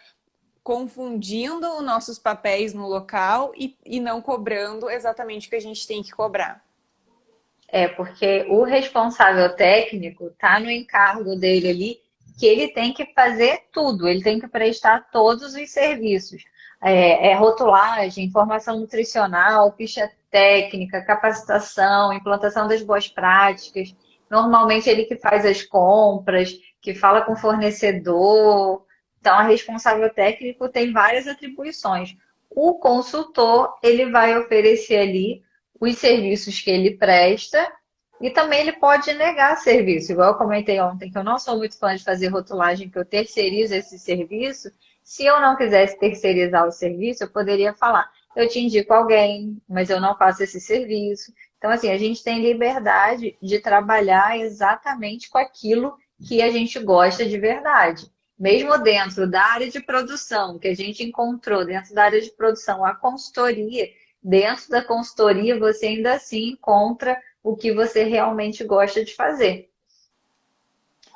confundindo os nossos papéis no local e não cobrando exatamente o que a gente tem que cobrar. Porque o responsável técnico está no encargo dele ali, que ele tem que fazer tudo, ele tem que prestar todos os serviços. Rotulagem, formação nutricional, ficha técnica, capacitação, implantação das boas práticas. Normalmente ele que faz as compras, que fala com o fornecedor. Então, a responsável técnico tem várias atribuições. O consultor, ele vai oferecer ali os serviços que ele presta e também ele pode negar serviço. Igual eu comentei ontem, que eu não sou muito fã de fazer rotulagem, que eu terceirizo esse serviço. Se eu não quisesse terceirizar o serviço, eu poderia falar, eu te indico alguém, mas eu não faço esse serviço. Então, assim, a gente tem liberdade de trabalhar exatamente com aquilo que a gente gosta de verdade. Mesmo dentro da área de produção, que a gente encontrou dentro da área de produção a consultoria, dentro da consultoria você ainda assim encontra o que você realmente gosta de fazer.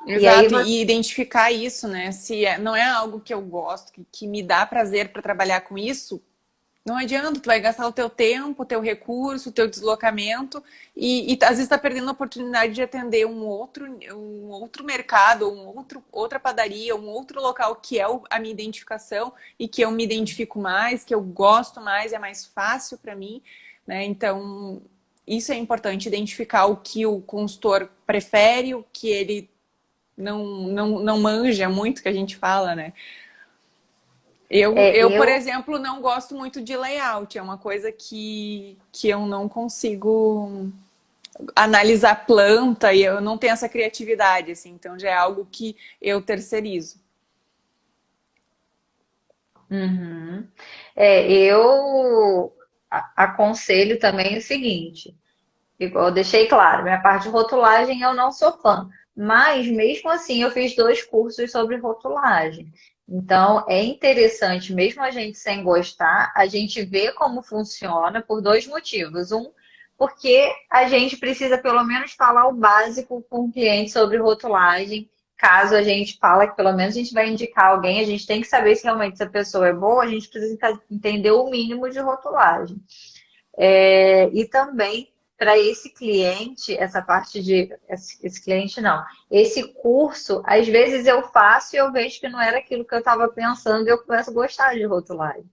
E aí Exato, e identificar isso, né? Se não é algo que eu gosto, que me dá prazer para trabalhar com isso, não adianta, tu vai gastar o teu tempo, o teu recurso, o teu deslocamento e às vezes está perdendo a oportunidade de atender um outro mercado, outra padaria, um outro local que é a minha identificação e que eu me identifico mais, que eu gosto mais, é mais fácil para mim, né? Então, isso é importante, identificar o que o consultor prefere, o que ele não manja muito, que a gente fala, né? Por eu exemplo, não gosto muito de layout. É uma coisa que eu não consigo analisar planta e eu não tenho essa criatividade, assim. Então, já é algo que eu terceirizo. Uhum. Eu aconselho também o seguinte, igual eu deixei claro, minha parte de rotulagem eu não sou fã, mas mesmo assim eu fiz 2 cursos sobre rotulagem. Então é interessante, mesmo a gente sem gostar, a gente ver como funciona por 2 motivos. Um, porque a gente precisa pelo menos falar o básico com o cliente sobre rotulagem. Caso a gente fala que pelo menos a gente vai indicar alguém, a gente tem que saber se realmente essa pessoa é boa, a gente precisa entender o mínimo de rotulagem. E também para esse cliente, essa parte de. Esse cliente não. Esse curso, às vezes eu faço e eu vejo que não era aquilo que eu estava pensando e eu começo a gostar de rotulagem.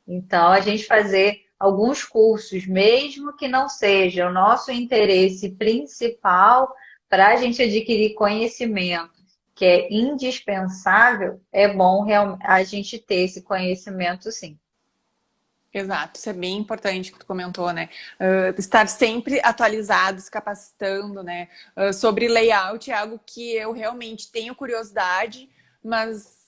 Então, a gente fazer alguns cursos, mesmo que não seja o nosso interesse principal, para a gente adquirir conhecimento, que é indispensável, é bom a gente ter esse conhecimento, sim. Exato, isso é bem importante que tu comentou, né? Estar sempre atualizado, se capacitando, né? Sobre layout é algo que eu realmente tenho curiosidade, mas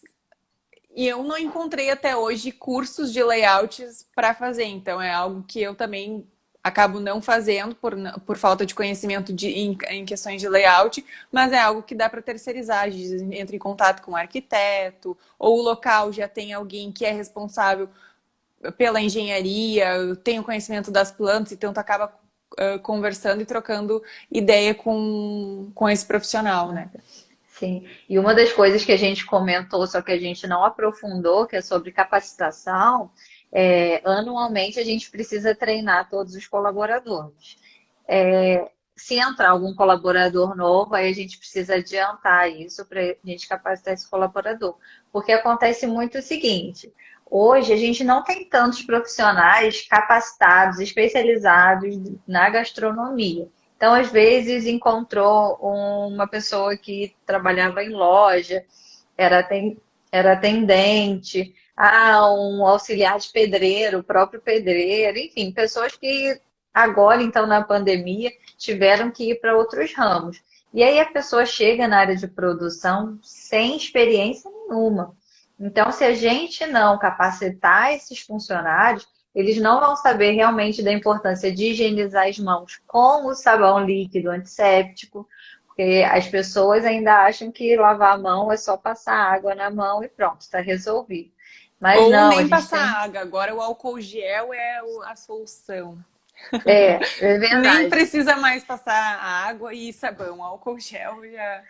eu não encontrei até hoje cursos de layouts para fazer. Então é algo que eu também acabo não fazendo por falta de conhecimento em questões de layout, mas é algo que dá para terceirizar. A gente entra em contato com o arquiteto, ou o local já tem alguém que é responsável pela engenharia, tem o conhecimento das plantas, então tu acaba conversando e trocando ideia com esse profissional, né? Sim, e uma das coisas que a gente comentou, só que a gente não aprofundou, que é sobre capacitação, anualmente a gente precisa treinar todos os colaboradores. Se entrar algum colaborador novo, aí a gente precisa adiantar isso para a gente capacitar esse colaborador. Porque acontece muito o seguinte: hoje a gente não tem tantos profissionais capacitados, especializados na gastronomia. Então, às vezes, encontrou uma pessoa que trabalhava em loja, era, era atendente, um auxiliar de pedreiro, o próprio pedreiro, enfim, pessoas que agora, então, na pandemia, tiveram que ir para outros ramos. E aí a pessoa chega na área de produção sem experiência nenhuma. Então, se a gente não capacitar esses funcionários, eles não vão saber realmente da importância de higienizar as mãos com o sabão líquido antisséptico, porque as pessoas ainda acham que lavar a mão é só passar água na mão e pronto, está resolvido. Mas Ou não, a nem gente passar tem. água, agora o álcool gel é a solução. É Nem verdade. precisa mais passar água e sabão, álcool gel já.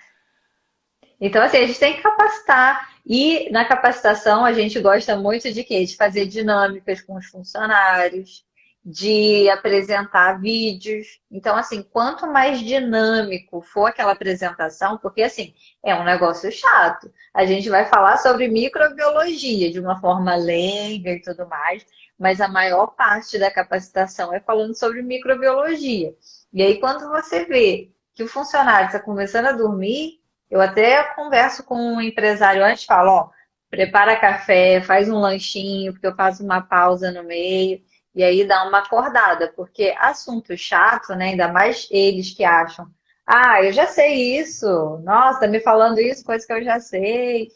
Então, assim, a gente tem que capacitar. E na capacitação a gente gosta muito de quê? De fazer dinâmicas com os funcionários, de apresentar vídeos. Então, assim, quanto mais dinâmico for aquela apresentação, porque assim, é um negócio chato. A gente vai falar sobre microbiologia de uma forma leiga e tudo mais, mas a maior parte da capacitação é falando sobre microbiologia. E aí, quando você vê que o funcionário está começando a dormir, eu até converso com um empresário antes, falo, ó, prepara café, faz um lanchinho, porque eu faço uma pausa no meio, e aí dá uma acordada, porque assunto chato, né? Ainda mais eles que acham, ah, eu já sei isso, nossa, tá me falando isso, coisa que eu já sei.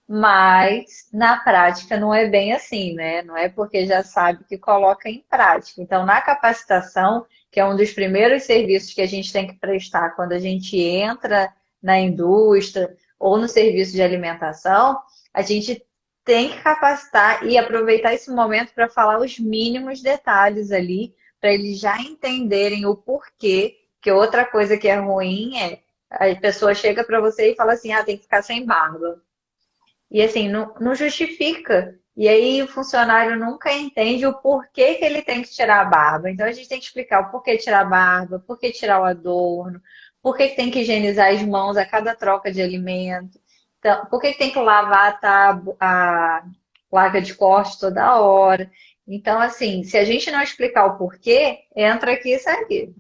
Mas na prática não é bem assim, né? Não é porque já sabe que coloca em prática. Então, na capacitação, que é um dos primeiros serviços que a gente tem que prestar quando a gente entra na indústria ou no serviço de alimentação, a gente tem que capacitar e aproveitar esse momento para falar os mínimos detalhes ali, para eles já entenderem o porquê. Que outra coisa que é ruim é a pessoa chega para você e fala assim: ah, tem que ficar sem barba. E assim, não justifica. E aí o funcionário nunca entende o porquê que ele tem que tirar a barba. Então a gente tem que explicar o porquê tirar a barba, porquê tirar o adorno, porquê que tem que higienizar as mãos a cada troca de alimento. Então, por que tem que lavar a placa de corte toda hora? Então, assim, se a gente não explicar o porquê, entra aqui e sai aqui.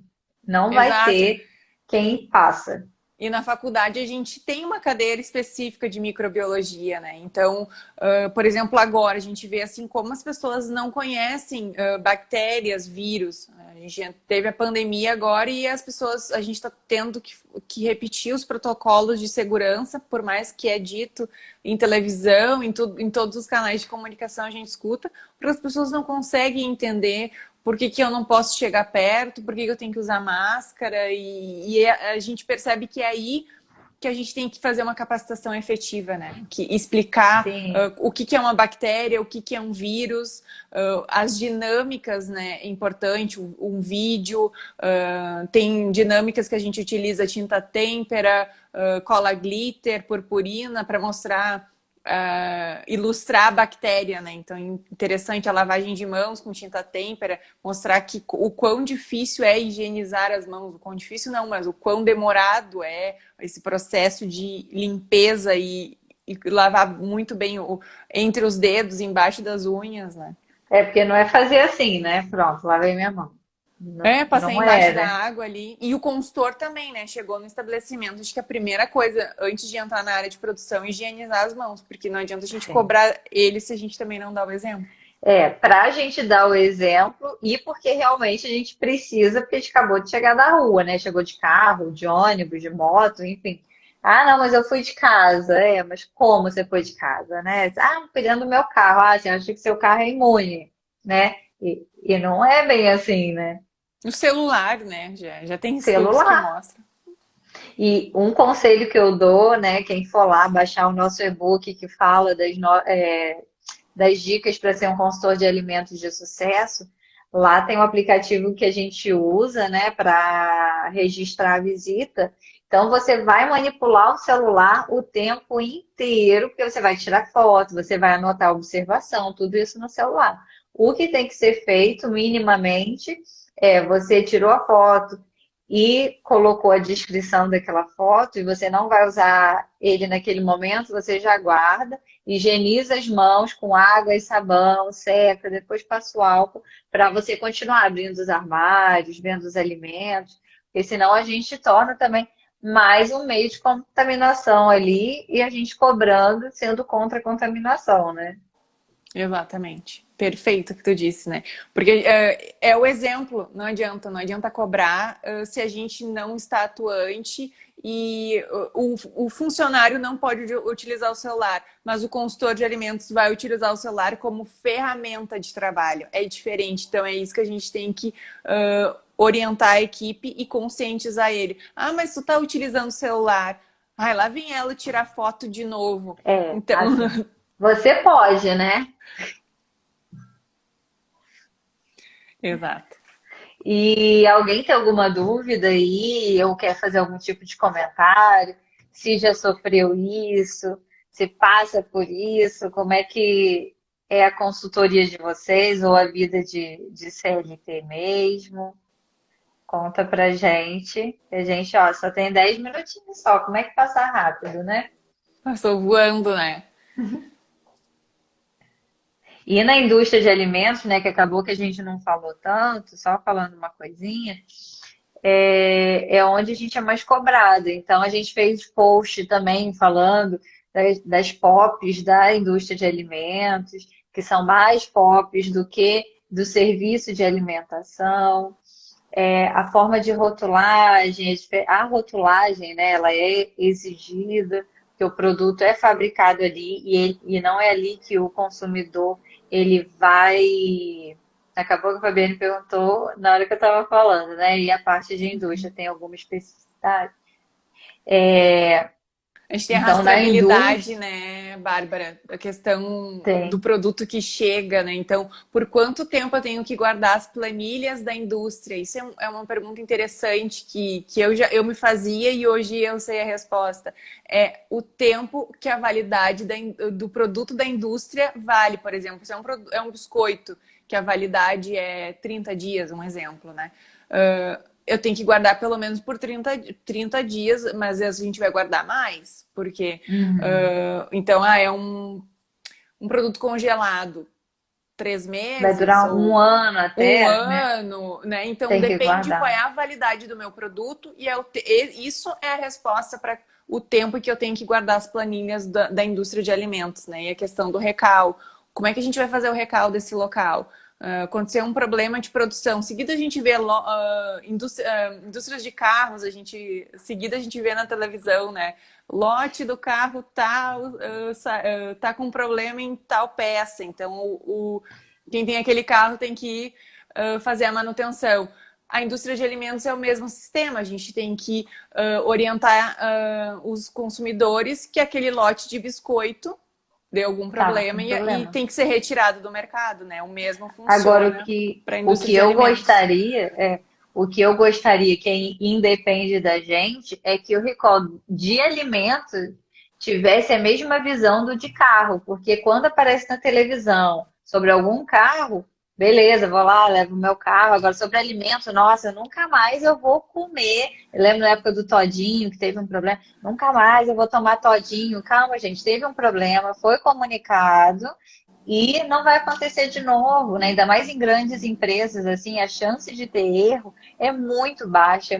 Não vai Exato. ter quem passa. E na faculdade a gente tem uma cadeira específica de microbiologia, né? Então, por exemplo, agora a gente vê assim como as pessoas não conhecem bactérias, vírus. A gente teve a pandemia agora e as pessoas, a gente está tendo que repetir os protocolos de segurança, por mais que é dito em televisão, em todos os canais de comunicação a gente escuta, porque as pessoas não conseguem entender por que eu não posso chegar perto, por que eu tenho que usar máscara, e a gente percebe que é aí que a gente tem que fazer uma capacitação efetiva, né? Que explicar Sim. o que é uma bactéria, o que é um vírus, as dinâmicas, né? É importante, um vídeo, tem dinâmicas que a gente utiliza tinta têmpera, cola glitter, purpurina, para mostrar ilustrar a bactéria, né? Então, interessante a lavagem de mãos com tinta têmpera, mostrar que o quão difícil é higienizar as mãos, o quão difícil não, mas o quão demorado é esse processo de limpeza e lavar muito bem entre os dedos, embaixo das unhas, né? É porque não é fazer assim, né? Pronto, lavei minha mão. Não, Passei não embaixo é, da né? água ali. E o consultor também, né? Chegou no estabelecimento. Acho que a primeira coisa, antes de entrar na área de produção, é higienizar as mãos. Porque não adianta a gente Sim. cobrar ele se a gente também não dá o exemplo. É, para a gente dar o exemplo e porque realmente a gente precisa, porque a gente acabou de chegar da rua, né? Chegou de carro, de ônibus, de moto, enfim. Ah, não, mas eu fui de casa. É, mas como você foi de casa, né? Ah, cuidando do meu carro. Ah, você acha que seu carro é imune, né? E não é bem assim, né? No celular, né? Já tem estudos que Celular. mostram. E um conselho que eu dou, né, quem for lá baixar o nosso e-book que fala das dicas para ser um consultor de alimentos de sucesso, lá tem um aplicativo que a gente usa, né, para registrar a visita. Então você vai manipular o celular o tempo inteiro, porque você vai tirar foto, você vai anotar a observação, tudo isso no celular. O que tem que ser feito minimamente é você tirou a foto, e colocou a descrição daquela foto e você não vai usar ele naquele momento, você já guarda, higieniza as mãos com água e sabão, seca, depois passa o álcool para você continuar abrindo os armários, vendo os alimentos, porque senão a gente torna também mais um meio de contaminação ali e a gente cobrando, sendo contra a contaminação, né? Exatamente. Perfeito o que tu disse, né? Porque é o exemplo, não adianta cobrar se a gente não está atuante e o funcionário não pode utilizar o celular, mas o consultor de alimentos vai utilizar o celular como ferramenta de trabalho. É diferente, então é isso que a gente tem que orientar a equipe e conscientizar ele. Ah, mas tu tá utilizando o celular. Ai, lá vem ela tirar foto de novo. É, Então, assim, você pode, né? exato. E alguém tem alguma dúvida aí, ou quer fazer algum tipo de comentário? Se já sofreu isso, se passa por isso, como é que é a consultoria de vocês, ou a vida de CLT mesmo? Conta pra gente. A gente, ó, só tem 10 minutinhos só. Como é que passa rápido, né? Passou voando, né? E na indústria de alimentos, né, que acabou que a gente não falou tanto, só falando uma coisinha, é onde a gente é mais cobrado. Então, a gente fez post também falando das POPs da indústria de alimentos, que são mais POPs do que do serviço de alimentação. A forma de rotulagem, a rotulagem, né, ela é exigida, que o produto é fabricado ali e não é ali que o consumidor ele vai. Acabou que a Fabiane perguntou na hora que eu estava falando, né? E a parte de indústria tem alguma especificidade? A gente tem a Então, na rastreabilidade, indústria, né, Bárbara? A questão do tem. produto que chega, né? Então, por quanto tempo eu tenho que guardar as planilhas da indústria? Isso é uma pergunta interessante que eu me fazia e hoje eu sei a resposta. É o tempo que a validade do produto da indústria vale, por exemplo. Se é um biscoito, que a validade é 30 dias, um exemplo, né? Eu tenho que guardar pelo menos por 30 dias, mas às vezes a gente vai guardar mais, porque Uhum. então é um produto congelado, três Vai meses durar um ou ano um até, né? ano, né? Então Tem que depende qual é guardar. a validade do meu produto e isso é a resposta para o tempo que eu tenho que guardar as planilhas da indústria de alimentos, né? E a questão do recal. Como é que a gente vai fazer o recal desse local? Aconteceu um problema de produção. Seguida a gente vê indústrias de carros, seguida a gente vê na televisão, né? Lote do carro tal tá com problema em tal peça. Então quem tem aquele carro tem que fazer a manutenção. A indústria de alimentos é o mesmo sistema. A gente tem que orientar os consumidores que aquele lote de biscoito deu algum Tá, problema com e problema. tem que ser retirado do mercado, né? O mesmo Agora, funciona para a o indústria que de eu alimentos. gostaria o que eu gostaria, que independe da gente, é que o recall de alimento tivesse a mesma visão do de carro, porque quando aparece na televisão sobre algum carro, beleza, vou lá, levo o meu carro. Agora, sobre alimento, nossa, nunca mais eu vou comer. Eu lembro na época do Todinho, que teve um problema, nunca mais eu vou tomar Todinho. Calma, gente, teve um problema, foi comunicado. E não vai acontecer de novo, né? Ainda mais em grandes empresas, assim, a chance de ter erro é muito baixa,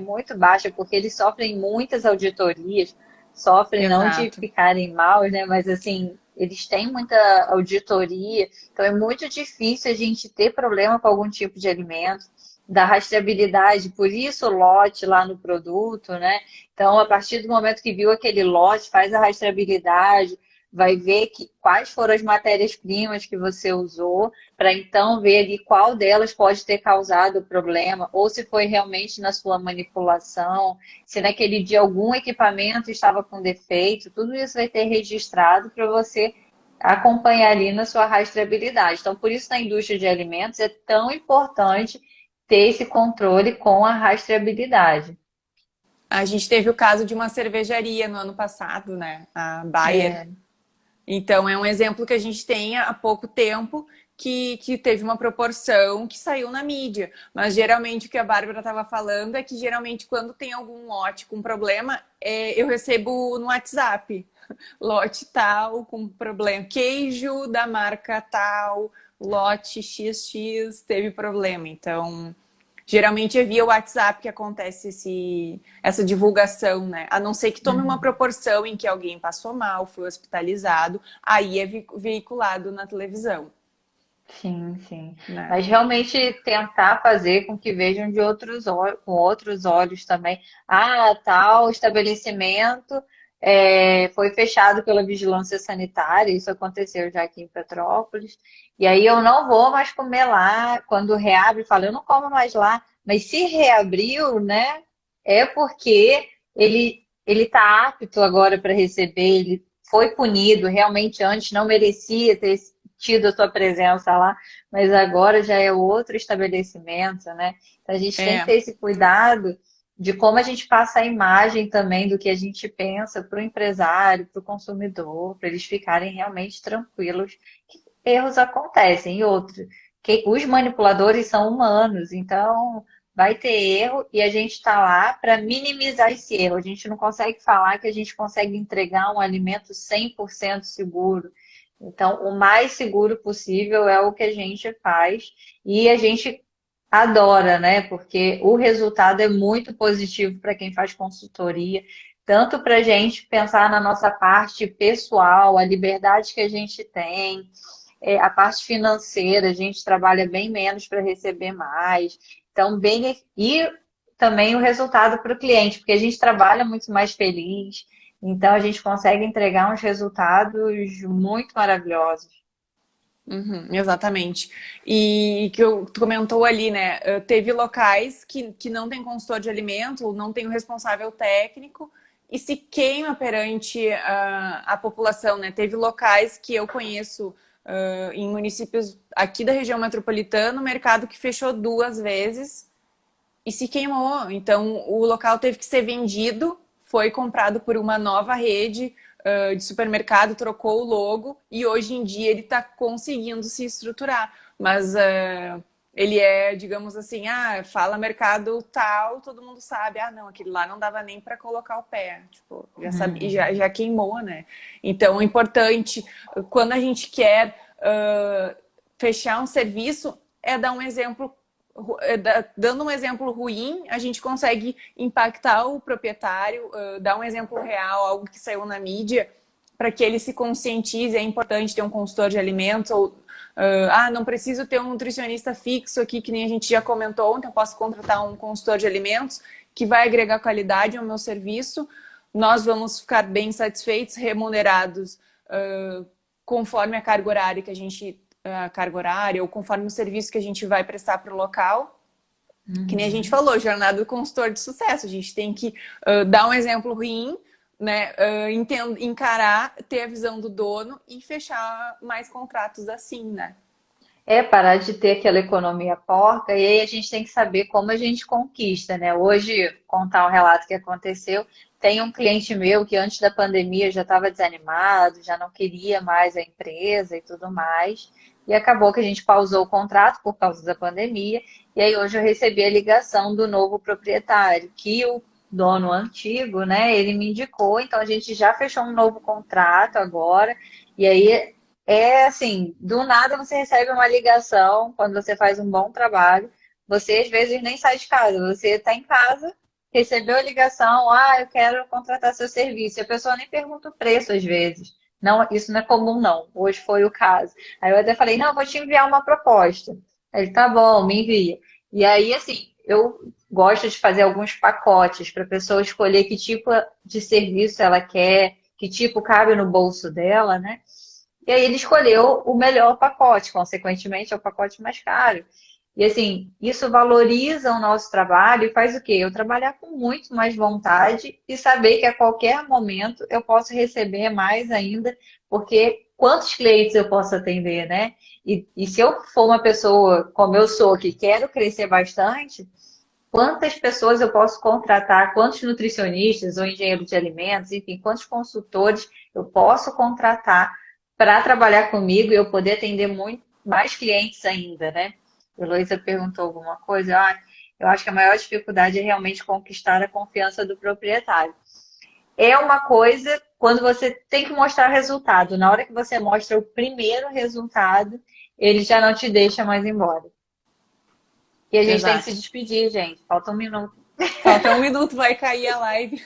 porque eles sofrem muitas auditorias, sofrem não de Exato. ficarem mal, né? Mas assim, eles têm muita auditoria, então é muito difícil a gente ter problema com algum tipo de alimento, da rastreabilidade, por isso o lote lá no produto, né? Então, a partir do momento que viu aquele lote, faz a rastreabilidade, vai ver quais foram as matérias-primas que você usou, para então ver ali qual delas pode ter causado o problema, ou se foi realmente na sua manipulação, se naquele dia algum equipamento estava com defeito, tudo isso vai ter registrado para você acompanhar ali na sua rastreabilidade. Então, por isso na indústria de alimentos é tão importante ter esse controle com a rastreabilidade. A gente teve o caso de uma cervejaria no ano passado, né? A Bayer. É, Então, é um exemplo que a gente tem há pouco tempo que teve uma proporção que saiu na mídia. Mas, geralmente, o que a Bárbara estava falando é que, geralmente, quando tem algum lote com problema, eu recebo no WhatsApp. Lote tal, com problema. Queijo da marca tal, lote XX teve problema. Então, geralmente é via WhatsApp que acontece essa divulgação, né? A não ser que tome uma proporção em que alguém passou mal, foi hospitalizado, aí é veiculado na televisão, sim, sim. né? Mas realmente tentar fazer com que vejam de com outros olhos também. Ah, tal estabelecimento foi fechado pela vigilância sanitária, isso aconteceu já aqui em Petrópolis. E aí eu não vou mais comer lá. Quando reabre, fala, eu não como mais lá. Mas se reabriu, né? É porque ele está apto agora para receber, ele foi punido, realmente antes não merecia tido a tua presença lá, mas agora já é outro estabelecimento, né? Então a gente tem que ter É. esse cuidado de como a gente passa a imagem também do que a gente pensa para o empresário, para o consumidor, para eles ficarem realmente tranquilos que erros acontecem. E outro, que os manipuladores são humanos, então vai ter erro e a gente está lá para minimizar esse erro. A gente não consegue falar que a gente consegue entregar um alimento 100% seguro. Então, o mais seguro possível é o que a gente faz e a gente adora, né? Porque o resultado é muito positivo para quem faz consultoria, tanto para a gente pensar na nossa parte pessoal, a liberdade que a gente tem, a parte financeira, a gente trabalha bem menos para receber mais. Então, bem, e também o resultado para o cliente, porque a gente trabalha muito mais feliz, então a gente consegue entregar uns resultados muito maravilhosos. Uhum, exatamente. E tu comentou ali, né? Teve locais que não tem consultor de alimento, não tem o responsável técnico e se queima perante a população, né? Teve locais que eu conheço em municípios aqui da região metropolitana, o mercado que fechou 2 vezes e se queimou. Então, o local teve que ser vendido, foi comprado por uma nova rede de supermercado, trocou o logo e hoje em dia ele está conseguindo se estruturar. Mas ele é, digamos assim, fala mercado tal, todo mundo sabe. Ah, não, aquele lá não dava nem para colocar o pé. Tipo, já sabia, já queimou, né? Então, é importante, quando a gente quer fechar um serviço, é dar um exemplo dando um exemplo ruim, a gente consegue impactar o proprietário, dar um exemplo real, algo que saiu na mídia, para que ele se conscientize. É importante ter um consultor de alimentos, ou não preciso ter um nutricionista fixo aqui, que nem a gente já comentou ontem, eu posso contratar um consultor de alimentos que vai agregar qualidade ao meu serviço, nós vamos ficar bem satisfeitos, remunerados conforme a carga horária que a gente carga horária ou conforme o serviço que a gente vai prestar para o local. Que nem a gente falou, jornada do consultor de sucesso. A gente tem que dar um exemplo ruim, né? Encarar, ter a visão do dono e fechar mais contratos assim, né? Parar de ter aquela economia porca, e aí a gente tem que saber como a gente conquista, né? Hoje, contar um relato que aconteceu, tem um cliente meu que antes da pandemia já estava desanimado, já não queria mais a empresa e tudo mais, e acabou que a gente pausou o contrato por causa da pandemia, e aí hoje eu recebi a ligação do novo proprietário, que o dono antigo, né, ele me indicou, então a gente já fechou um novo contrato agora, e aí assim, do nada você recebe uma ligação quando você faz um bom trabalho. Você às vezes nem sai de casa, você está em casa, recebeu a ligação, eu quero contratar seu serviço. E a pessoa nem pergunta o preço às vezes. Não, isso não é comum, não. Hoje foi o caso. Aí eu até falei, não, eu vou te enviar uma proposta. Ele, tá bom, me envia. E aí, assim, eu gosto de fazer alguns pacotes para a pessoa escolher que tipo de serviço ela quer, que tipo cabe no bolso dela, né? E aí ele escolheu o melhor pacote, consequentemente é o pacote mais caro. E assim, isso valoriza o nosso trabalho e faz o quê? Eu trabalhar com muito mais vontade e saber que a qualquer momento eu posso receber mais ainda, porque quantos clientes eu posso atender, né? E se eu for uma pessoa como eu sou, que quero crescer bastante, quantas pessoas eu posso contratar, quantos nutricionistas ou engenheiros de alimentos, enfim, quantos consultores eu posso contratar para trabalhar comigo e eu poder atender muito mais clientes ainda, né? A Heloísa perguntou alguma coisa. Eu acho que a maior dificuldade é realmente conquistar a confiança do proprietário. É uma coisa quando você tem que mostrar resultado. Na hora que você mostra o primeiro resultado, ele já não te deixa mais embora. E a gente tem que se Exato. despedir, gente. Falta um minuto. Falta 1 minuto, vai cair a live.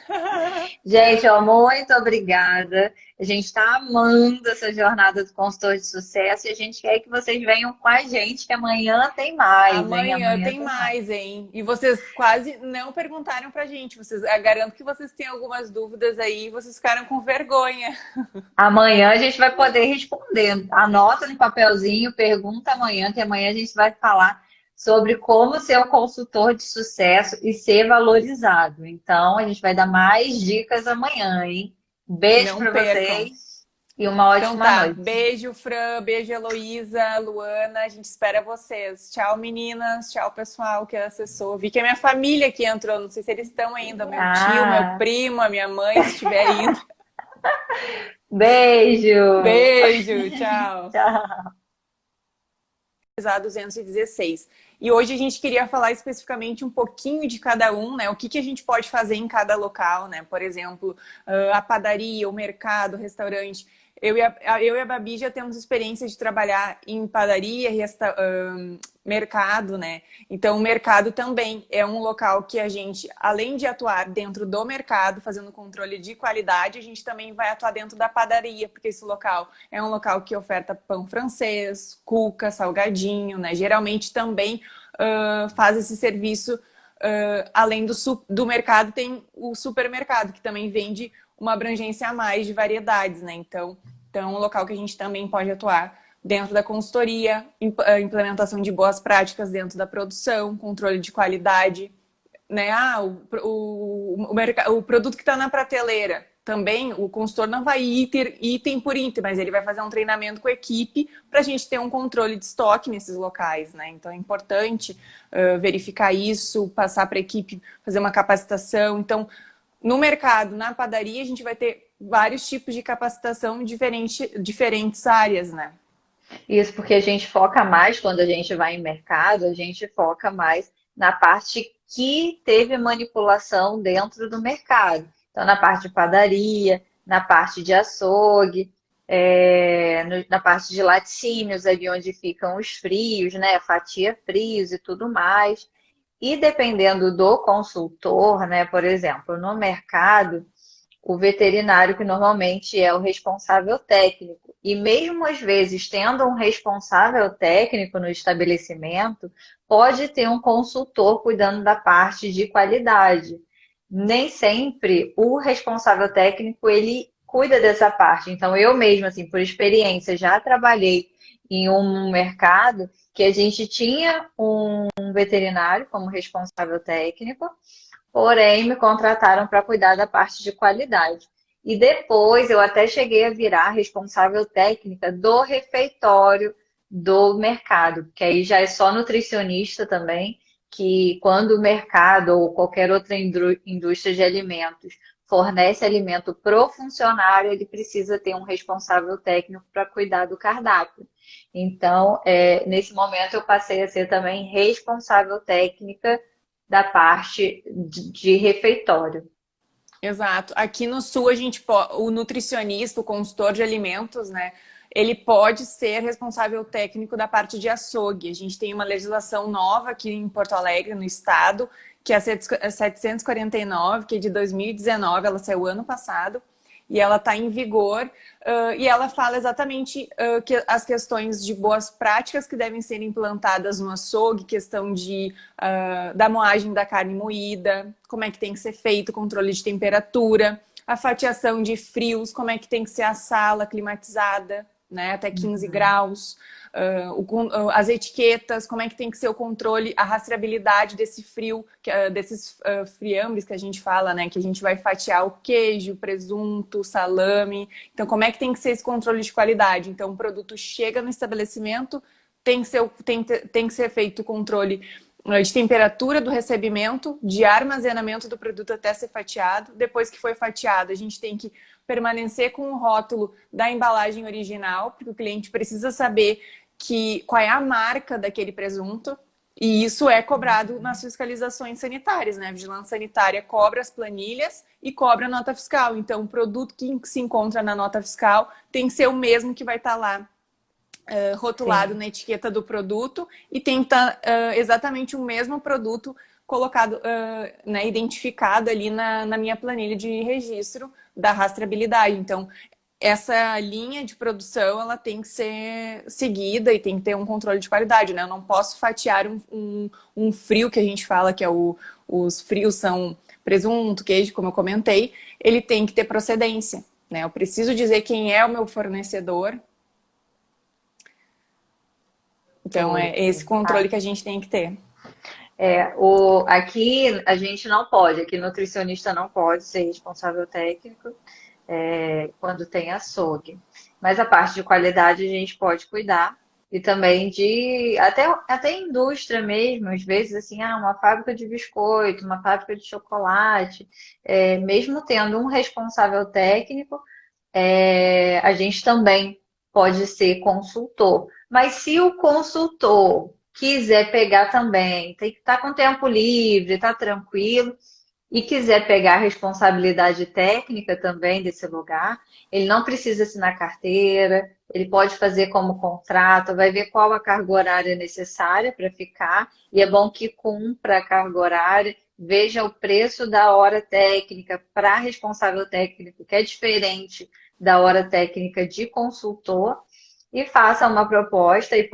Gente, ó, muito obrigada. A gente está amando essa jornada do consultor de sucesso e a gente quer que vocês venham com a gente, que amanhã tem mais, hein? Amanhã Amanhã tem tem mais. mais, hein? E vocês quase não perguntaram pra gente. Eu garanto que vocês têm algumas dúvidas aí, vocês ficaram com vergonha. Amanhã a gente vai poder responder. Anota no papelzinho, pergunta amanhã, que amanhã a gente vai falar sobre como ser um consultor de sucesso e ser valorizado. Então, a gente vai dar mais dicas amanhã, hein? Beijo Não para percam. vocês. E uma Então ótima tá, noite. beijo Fran, beijo Heloísa, Luana, a gente espera vocês. Tchau meninas, tchau pessoal que acessou. Vi que a minha família que entrou, não sei se eles estão ainda, meu tio, meu Ah, primo, a minha mãe, se estiver indo. beijo! Beijo, tchau. Tchau. A 216. E hoje a gente queria falar especificamente um pouquinho de cada um, né? O que que a gente pode fazer em cada local, né? Por exemplo, a padaria, o mercado, o restaurante. Eu e a Babi já temos experiência de trabalhar em padaria, mercado, né? Então, o mercado também é um local que a gente, além de atuar dentro do mercado, fazendo controle de qualidade, a gente também vai atuar dentro da padaria, porque esse local é um local que oferta pão francês, cuca, salgadinho, né? Geralmente também faz esse serviço, além do mercado, tem o supermercado, que também vende uma abrangência a mais de variedades, né? Então, é um local que a gente também pode atuar dentro da consultoria, implementação de boas práticas dentro da produção, controle de qualidade, né? O produto que está na prateleira, também o consultor não vai item por item, mas ele vai fazer um treinamento com a equipe para a gente ter um controle de estoque nesses locais, né? Então é importante verificar isso, passar para a equipe, fazer uma capacitação. Então, no mercado, na padaria, a gente vai ter vários tipos de capacitação em diferentes áreas, né? Isso porque a gente foca mais quando a gente vai em mercado, a gente foca mais na parte que teve manipulação dentro do mercado. Então, na parte de padaria, na parte de açougue, na parte de laticínios, ali onde ficam os frios, né? Fatia frios e tudo mais. E dependendo do consultor, né? Por exemplo, no mercado o veterinário que normalmente é o responsável técnico. E mesmo às vezes tendo um responsável técnico no estabelecimento, pode ter um consultor cuidando da parte de qualidade. Nem sempre o responsável técnico ele cuida dessa parte. Então eu mesma assim, por experiência, já trabalhei em um mercado que a gente tinha um veterinário como responsável técnico, porém me contrataram para cuidar da parte de qualidade. E depois eu até cheguei a virar responsável técnica do refeitório do mercado, que aí já é só nutricionista também, que quando o mercado ou qualquer outra indústria de alimentos fornece alimento pro funcionário, ele precisa ter um responsável técnico para cuidar do cardápio. Então, nesse momento eu passei a ser também responsável técnica da parte de refeitório. Exato. Aqui no Sul, o nutricionista, o consultor de alimentos, né? Ele pode ser responsável técnico da parte de açougue. A gente tem uma legislação nova aqui em Porto Alegre, no estado, que é a 749, que é de 2019, ela saiu ano passado, e ela está em vigor, e ela fala exatamente as questões de boas práticas que devem ser implantadas no açougue, questão da moagem da carne moída, como é que tem que ser feito, controle de temperatura, a fatiação de frios, como é que tem que ser a sala climatizada, né, até 15 graus, as etiquetas, como é que tem que ser o controle, a rastreabilidade desse frio, desses friambres que a gente fala, né, que a gente vai fatiar o queijo, o presunto, o salame. Então, como é que tem que ser esse controle de qualidade? Então, o produto chega no estabelecimento, tem que ser feito o controle de temperatura do recebimento, de armazenamento do produto até ser fatiado. Depois que foi fatiado, a gente tem que permanecer com o rótulo da embalagem original, porque o cliente precisa saber qual é a marca daquele presunto, e isso é cobrado nas fiscalizações sanitárias, né? A vigilância sanitária cobra as planilhas e cobra a nota fiscal. Então, o produto que se encontra na nota fiscal tem que ser o mesmo que vai estar lá rotulado Sim. na etiqueta do produto, e tem que estar exatamente o mesmo produto colocado, né, identificado ali na minha planilha de registro da rastreabilidade. Então, essa linha de produção ela tem que ser seguida e tem que ter um controle de qualidade, né? Eu não posso fatiar um frio, que a gente fala que os frios são presunto, queijo, como eu comentei, ele tem que ter procedência, né? Eu preciso dizer quem é o meu fornecedor. Então, é esse Ok. controle que a gente tem que ter. Aqui a gente não pode, aqui nutricionista não pode ser responsável técnico quando tem açougue. Mas a parte de qualidade a gente pode cuidar. E também até indústria mesmo, às vezes assim, uma fábrica de biscoito, uma fábrica de chocolate, mesmo tendo um responsável técnico, a gente também pode ser consultor. Mas se o consultor quiser pegar também, tem que estar com tempo livre, está tranquilo, e quiser pegar a responsabilidade técnica também desse lugar, ele não precisa assinar carteira, ele pode fazer como contrato, vai ver qual a carga horária necessária para ficar, e é bom que cumpra a carga horária, veja o preço da hora técnica para responsável técnico, que é diferente da hora técnica de consultor, e faça uma proposta e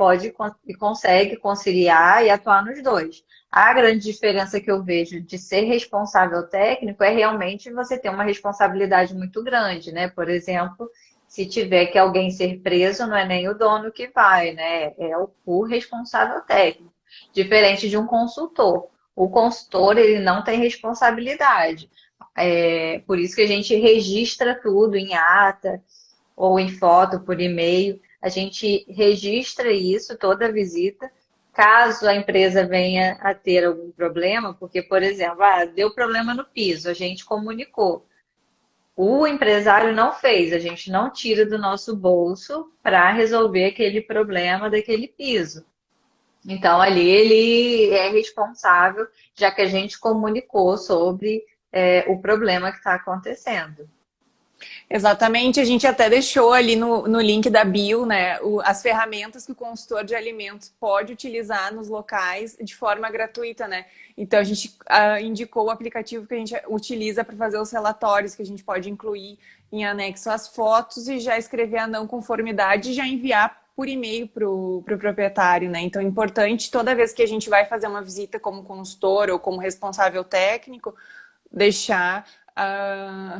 consegue conciliar e atuar nos dois. A grande diferença que eu vejo de ser responsável técnico é realmente você ter uma responsabilidade muito grande, né? Por exemplo, se tiver que alguém ser preso, não é nem o dono que vai, né? É o responsável técnico. Diferente de um consultor. O consultor, ele não tem responsabilidade. Por isso que a gente registra tudo em ata ou em foto, por e-mail. A gente registra isso, toda a visita. Caso a empresa venha a ter algum problema, porque, por exemplo, deu problema no piso, a gente comunicou. O empresário não fez, a gente não tira do nosso bolso para resolver aquele problema daquele piso. Então, ali ele é responsável, já que a gente comunicou sobre o problema que está acontecendo. Exatamente, a gente até deixou ali no link da bio, né, as ferramentas que o consultor de alimentos pode utilizar nos locais de forma gratuita, né? Então a gente indicou o aplicativo que a gente utiliza para fazer os relatórios, que a gente pode incluir em anexo às fotos e já escrever a não conformidade e já enviar por e-mail para o proprietário, né? Então é importante, toda vez que a gente vai fazer uma visita como consultor ou como responsável técnico, deixar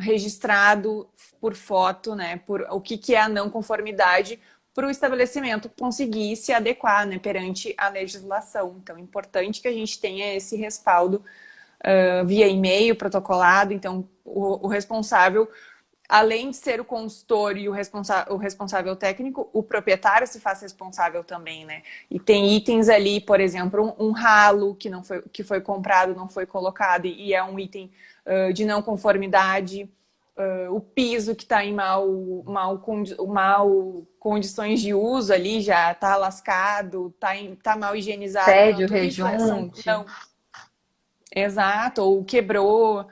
registrado por foto, né, por o que é a não conformidade para o estabelecimento conseguir se adequar, né, perante a legislação. Então, é importante que a gente tenha esse respaldo via e-mail protocolado. Então, o responsável, além de ser o consultor e o responsável técnico, o proprietário se faz responsável também, né? E tem itens ali, por exemplo, um ralo que foi comprado, não foi colocado, e é um item de não conformidade, o piso que está em mal condições de uso ali, já está lascado, tá mal higienizado. Então, Tédio, tudo isso rejunte. exato, ou quebrou,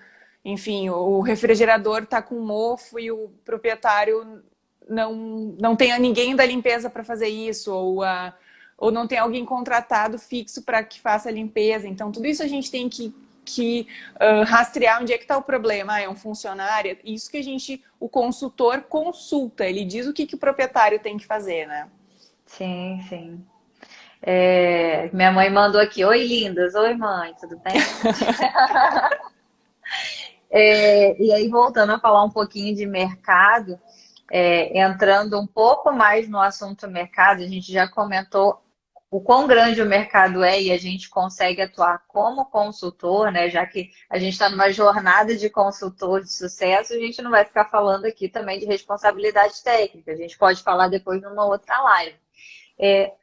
enfim, o refrigerador está com mofo e o proprietário não tem ninguém da limpeza para fazer isso, ou não tem alguém contratado fixo para que faça a limpeza. Então, tudo isso a gente tem que rastrear onde é que está o problema. É um funcionário? Isso que o consultor consulta, ele diz o que o proprietário tem que fazer, né? Sim, sim. Minha mãe mandou aqui, oi lindas, oi mãe, tudo bem? E aí, voltando a falar um pouquinho de mercado, entrando um pouco mais no assunto mercado, a gente já comentou o quão grande o mercado é e a gente consegue atuar como consultor, né? Já que a gente está numa jornada de consultor de sucesso, a gente não vai ficar falando aqui também de responsabilidade técnica, a gente pode falar depois numa outra live.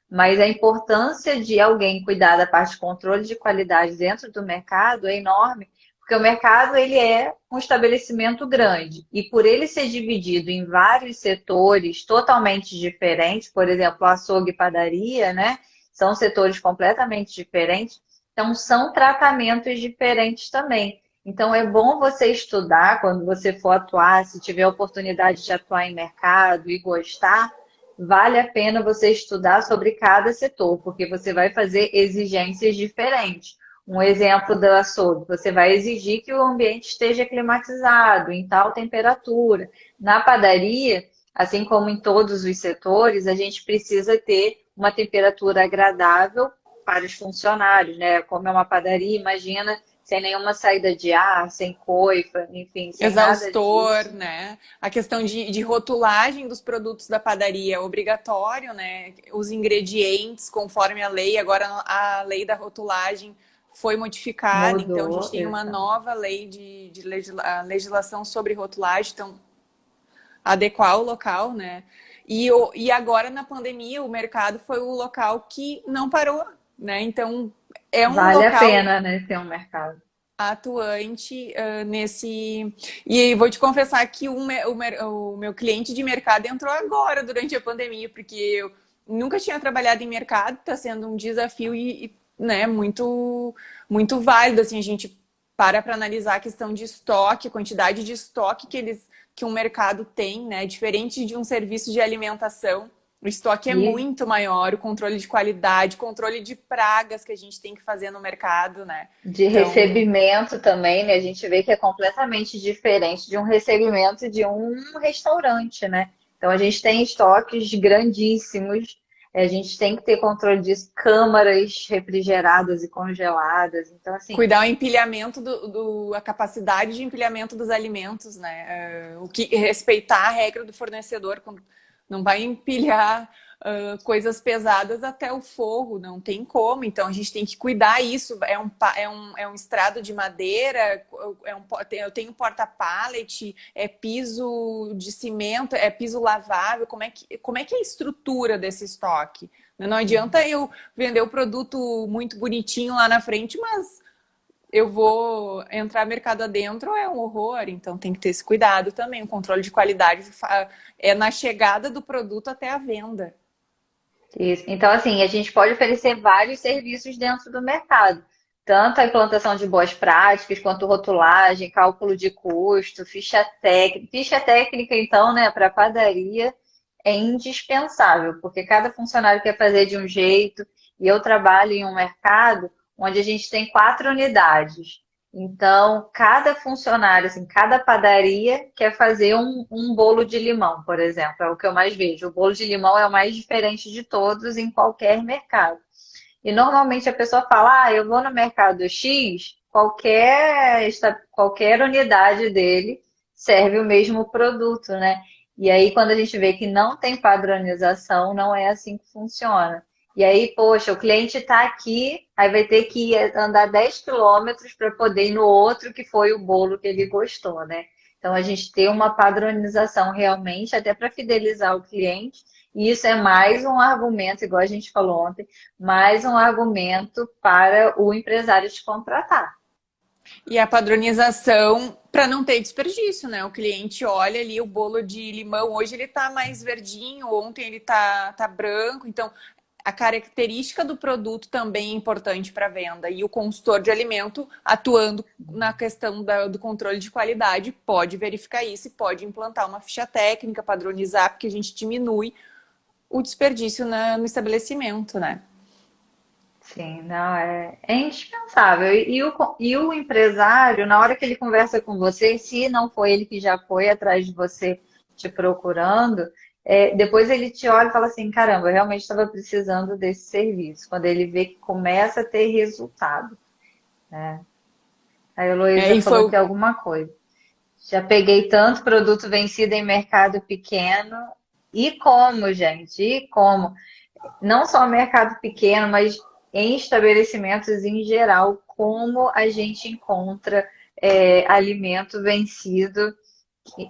Mas a importância de alguém cuidar da parte de controle de qualidade dentro do mercado é enorme, porque o mercado ele é um estabelecimento grande e por ele ser dividido em vários setores totalmente diferentes, por exemplo, açougue e padaria, né? São setores completamente diferentes, então são tratamentos diferentes também. Então é bom você estudar quando você for atuar, se tiver a oportunidade de atuar em mercado e gostar, vale a pena você estudar sobre cada setor, porque você vai fazer exigências diferentes. Um exemplo do açougue, você vai exigir que o ambiente esteja climatizado, em tal temperatura. Na padaria, assim como em todos os setores, a gente precisa ter uma temperatura agradável para os funcionários, né? Como é uma padaria, imagina sem nenhuma saída de ar, sem coifa, enfim, sem nada Exaustor, disso. né? A questão de rotulagem dos produtos da padaria é obrigatório, né? Os ingredientes, conforme a lei, agora a lei da rotulagem foi modificada, então a gente Mudou, tem uma exato. nova lei de legislação sobre rotulagem, então adequar o local, né? E agora, na pandemia, o mercado foi o local que não parou, né? Então, é um Vale a local pena, né, ter um mercado. atuante nesse... E vou te confessar que o meu cliente de mercado entrou agora, durante a pandemia, porque eu nunca tinha trabalhado em mercado, está sendo um desafio né, muito válido, assim, a gente para analisar a questão de estoque, a quantidade de estoque que um mercado tem, né, diferente de um serviço de alimentação. O estoque é E muito maior, o controle de qualidade, controle de pragas que a gente tem que fazer no mercado, né? de Então, recebimento também, né? A gente vê que é completamente diferente de um recebimento de um restaurante, né? Então a gente tem estoques grandíssimos, a gente tem que ter controle disso, câmaras refrigeradas e congeladas. Então, assim, cuidar o empilhamento a capacidade de empilhamento dos alimentos, né? Respeitar a regra do fornecedor, não vai empilhar coisas pesadas até o forro, não tem como. Então a gente tem que cuidar isso. É um estrado de madeira, eu tenho porta-pallet, é piso de cimento, é piso lavável. Como é que é a estrutura desse estoque? Não adianta eu vender o produto muito bonitinho lá na frente, mas eu vou entrar mercado adentro, é um horror. Então tem que ter esse cuidado também. O controle de qualidade é na chegada do produto até a venda. isso. Então, assim, a gente pode oferecer vários serviços dentro do mercado. Tanto a implantação de boas práticas, quanto rotulagem, cálculo de custo, ficha técnica. Ficha técnica, então, né, para padaria é indispensável, porque cada funcionário quer fazer de um jeito, e eu trabalho em um mercado onde a gente tem 4 unidades. Então, cada funcionário, assim, cada padaria quer fazer um bolo de limão, por exemplo, é o que eu mais vejo. O bolo de limão é o mais diferente de todos em qualquer mercado. E normalmente a pessoa fala, eu vou no mercado X, qualquer unidade dele serve o mesmo produto, né? E aí, quando a gente vê que não tem padronização, não é assim que funciona. E aí, poxa, o cliente está aqui, aí vai ter que andar 10 quilômetros para poder ir no outro que foi o bolo que ele gostou, né? Então, a gente tem uma padronização realmente, até para fidelizar o cliente, e isso é mais um argumento, igual a gente falou ontem, mais um argumento para o empresário te contratar. E a padronização para não ter desperdício, né? O cliente olha ali o bolo de limão, hoje ele tá mais verdinho, ontem ele tá branco, então a característica do produto também é importante para a venda. E o consultor de alimento, atuando na questão do controle de qualidade, pode verificar isso e pode implantar uma ficha técnica, padronizar, porque a gente diminui o desperdício no estabelecimento, né? Sim, não, é indispensável. E o empresário, na hora que ele conversa com você, se não foi ele que já foi atrás de você te procurando, depois ele te olha e fala assim, caramba, eu realmente estava precisando desse serviço. Quando ele vê que começa a ter resultado, né? A Heloísa E falou foi que é alguma coisa. Já peguei tanto produto vencido em mercado pequeno. E como, gente? E como? Não só mercado pequeno, mas em estabelecimentos em geral, como a gente encontra alimento vencido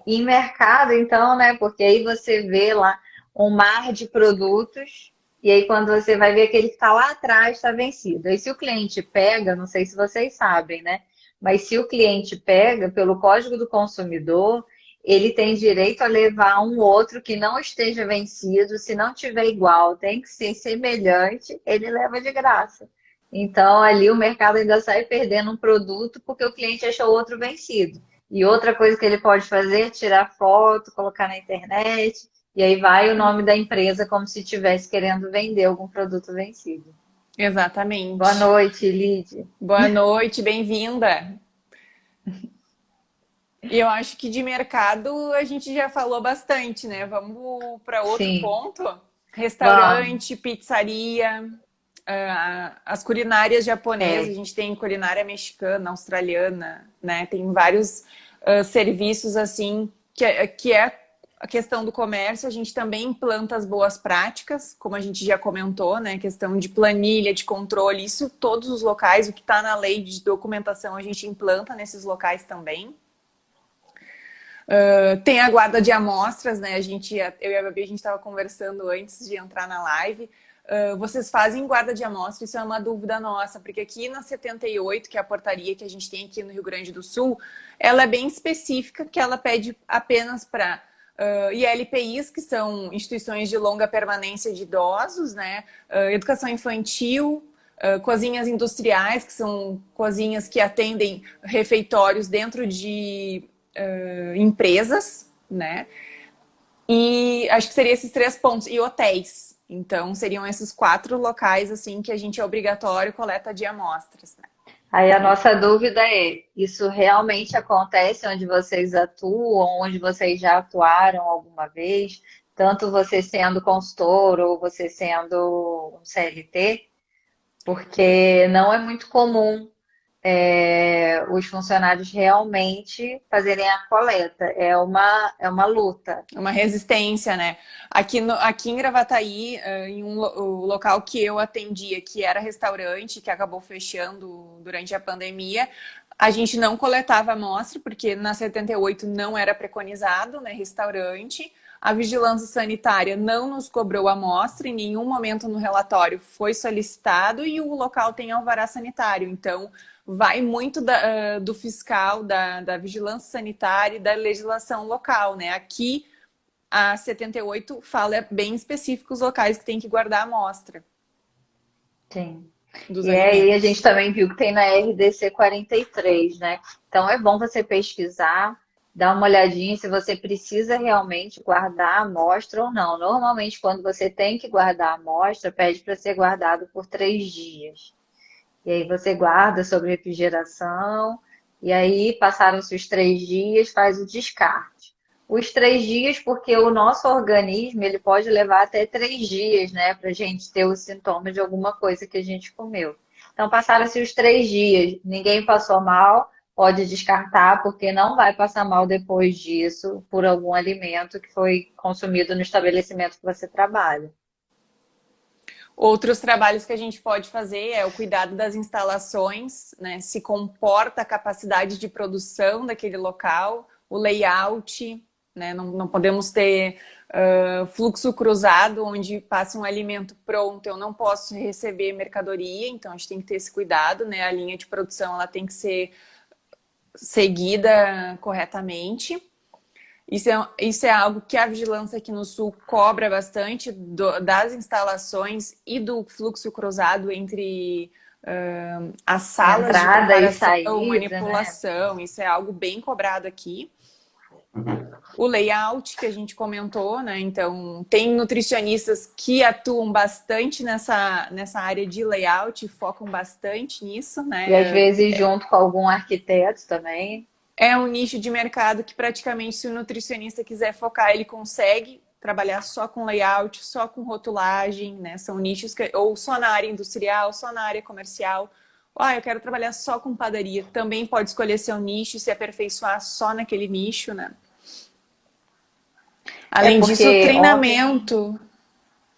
em mercado, então, né? Porque aí você vê lá um mar de produtos, e aí quando você vai ver aquele que está lá atrás está vencido. Aí se o cliente pega, não sei se vocês sabem, né? Mas se o cliente pega, pelo Código do Consumidor, ele tem direito a levar um outro que não esteja vencido, se não tiver igual, tem que ser semelhante, ele leva de graça. Então, ali o mercado ainda sai perdendo um produto porque o cliente achou outro vencido. E outra coisa que ele pode fazer é tirar foto, colocar na internet, e aí vai o nome da empresa como se estivesse querendo vender algum produto vencido. Boa exatamente. noite, Lid. Boa noite, bem-vinda. E eu acho que de mercado a gente já falou bastante, né? Vamos para outro Sim, ponto? vamos. Restaurante, pizzaria, as culinárias japonesas, a É, gente tem culinária mexicana, australiana, né? Tem vários serviços assim que é a questão do comércio, a gente também implanta as boas práticas, como a gente já comentou, né? Questão de planilha, de controle, isso todos os locais, o que está na lei de documentação a gente implanta nesses locais também. Tem a guarda de amostras, né? Eu e a Babi, a gente estava conversando antes de entrar na live. Vocês fazem guarda de amostra? Isso é uma dúvida nossa, porque aqui na 78, que é a portaria que a gente tem aqui no Rio Grande do Sul, ela é bem específica, que ela pede apenas para ILPIs, que são instituições de longa permanência de idosos, né? Educação infantil, cozinhas industriais, que são cozinhas que atendem refeitórios dentro de empresas, né? E acho que seriam esses 3 pontos. E hotéis. Então, seriam esses 4 locais, assim, que a gente é obrigatório coleta de amostras, né? Aí a nossa dúvida é, isso realmente acontece onde vocês atuam, onde vocês já atuaram alguma vez, tanto você sendo consultor ou você sendo um CLT? Porque não é muito comum os funcionários realmente fazerem a coleta. É uma luta. Uma resistência, né? Aqui em Gravataí, o local que eu atendia, que era restaurante, que acabou fechando durante a pandemia, a gente não coletava amostra, porque na 78 não era preconizado, né? Restaurante. A vigilância sanitária não nos cobrou amostra, em nenhum momento no relatório foi solicitado e o local tem alvará sanitário. Então, vai muito do fiscal, da vigilância sanitária e da legislação local, né? Aqui, a 78 fala bem específico os locais que tem que guardar a amostra Sim. dos E aí a alimentos. gente também viu que tem na RDC 43, né? Então é bom você pesquisar, dar uma olhadinha se você precisa realmente guardar a amostra ou não. Normalmente, quando você tem que guardar a amostra, pede para ser guardado por 3 dias. E aí você guarda sob refrigeração, e aí passaram-se os 3 dias, faz o descarte. Os 3 dias, porque o nosso organismo ele pode levar até 3 dias, né, para a gente ter os sintomas de alguma coisa que a gente comeu. Então passaram-se os 3 dias, ninguém passou mal, pode descartar, porque não vai passar mal depois disso por algum alimento que foi consumido no estabelecimento que você trabalha. Outros trabalhos que a gente pode fazer é o cuidado das instalações, né? Se comporta a capacidade de produção daquele local, o layout, né? Não podemos ter fluxo cruzado, onde passa um alimento pronto, eu não posso receber mercadoria, então a gente tem que ter esse cuidado, né? A linha de produção ela tem que ser seguida corretamente. Isso é algo que a vigilância aqui no Sul cobra bastante das instalações e do fluxo cruzado entre as salas de Entrada e preparação, saída, né? manipulação. Isso é algo bem cobrado aqui. O layout que a gente comentou, né? Então, tem nutricionistas que atuam bastante nessa área de layout, focam bastante nisso, E às né? vezes junto com algum arquiteto também. É um nicho de mercado que praticamente, se o nutricionista quiser focar, ele consegue trabalhar só com layout, só com rotulagem, né? São nichos ou só na área industrial, só na área comercial. Eu quero trabalhar só com padaria. Também pode escolher seu nicho, se aperfeiçoar só naquele nicho, né? É Além disso, porque ontem. treinamento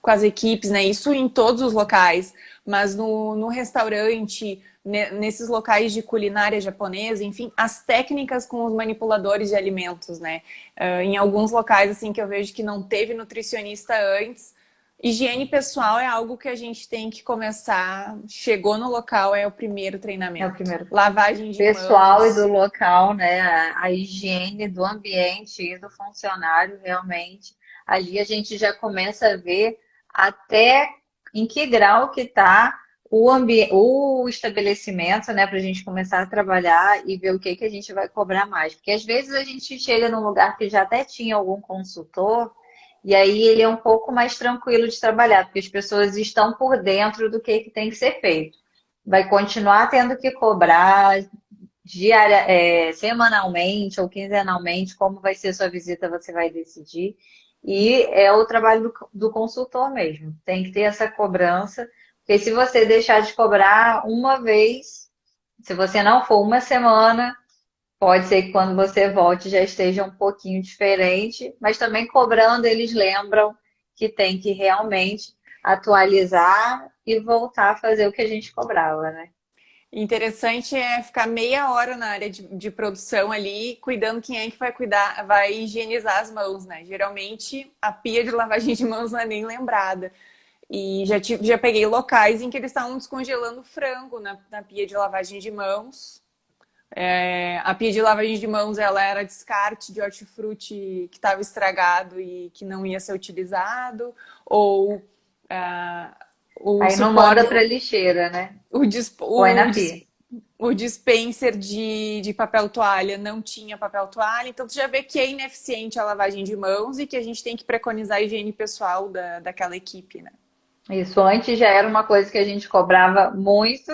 com as equipes, né? Isso em todos os locais, mas no restaurante, nesses locais de culinária japonesa, enfim, as técnicas com os manipuladores de alimentos, né? Em alguns locais, assim, que eu vejo que não teve nutricionista antes, higiene pessoal é algo que a gente tem que começar. Chegou no local, é o primeiro É o treinamento. primeiro Lavagem de pessoal e do mãos. local, né? A higiene do ambiente e do funcionário, realmente. Ali a gente já começa a ver até em que grau que está o estabelecimento, né? Para a gente começar a trabalhar e ver o que a gente vai cobrar mais. Porque às vezes a gente chega num lugar que já até tinha algum consultor, e aí ele é um pouco mais tranquilo de trabalhar, porque as pessoas estão por dentro do que tem que ser feito. Vai continuar tendo que cobrar semanalmente ou quinzenalmente, como vai ser sua visita, você vai decidir. E é o trabalho do consultor mesmo. Tem que ter essa cobrança, porque se você deixar de cobrar uma vez, se você não for uma semana, pode ser que quando você volte já esteja um pouquinho diferente, mas também cobrando, eles lembram que tem que realmente atualizar e voltar a fazer o que a gente cobrava, né? Interessante é ficar meia hora na área de produção ali, cuidando quem é que vai cuidar, vai higienizar as mãos, né? Geralmente a pia de lavagem de mãos não é nem lembrada. E já peguei locais em que eles estavam descongelando frango na pia de lavagem de mãos. A pia de lavagem de mãos, ela era descarte de hortifruti que estava estragado e que não ia ser utilizado, ou ah, o Aí não manda suporte, para lixeira, né? o, dis- Põe o, na dis- pia. o dispenser de papel toalha não tinha papel toalha, então você já vê que é ineficiente a lavagem de mãos e que a gente tem que preconizar a higiene pessoal daquela equipe, né? Isso antes já era uma coisa que a gente cobrava muito,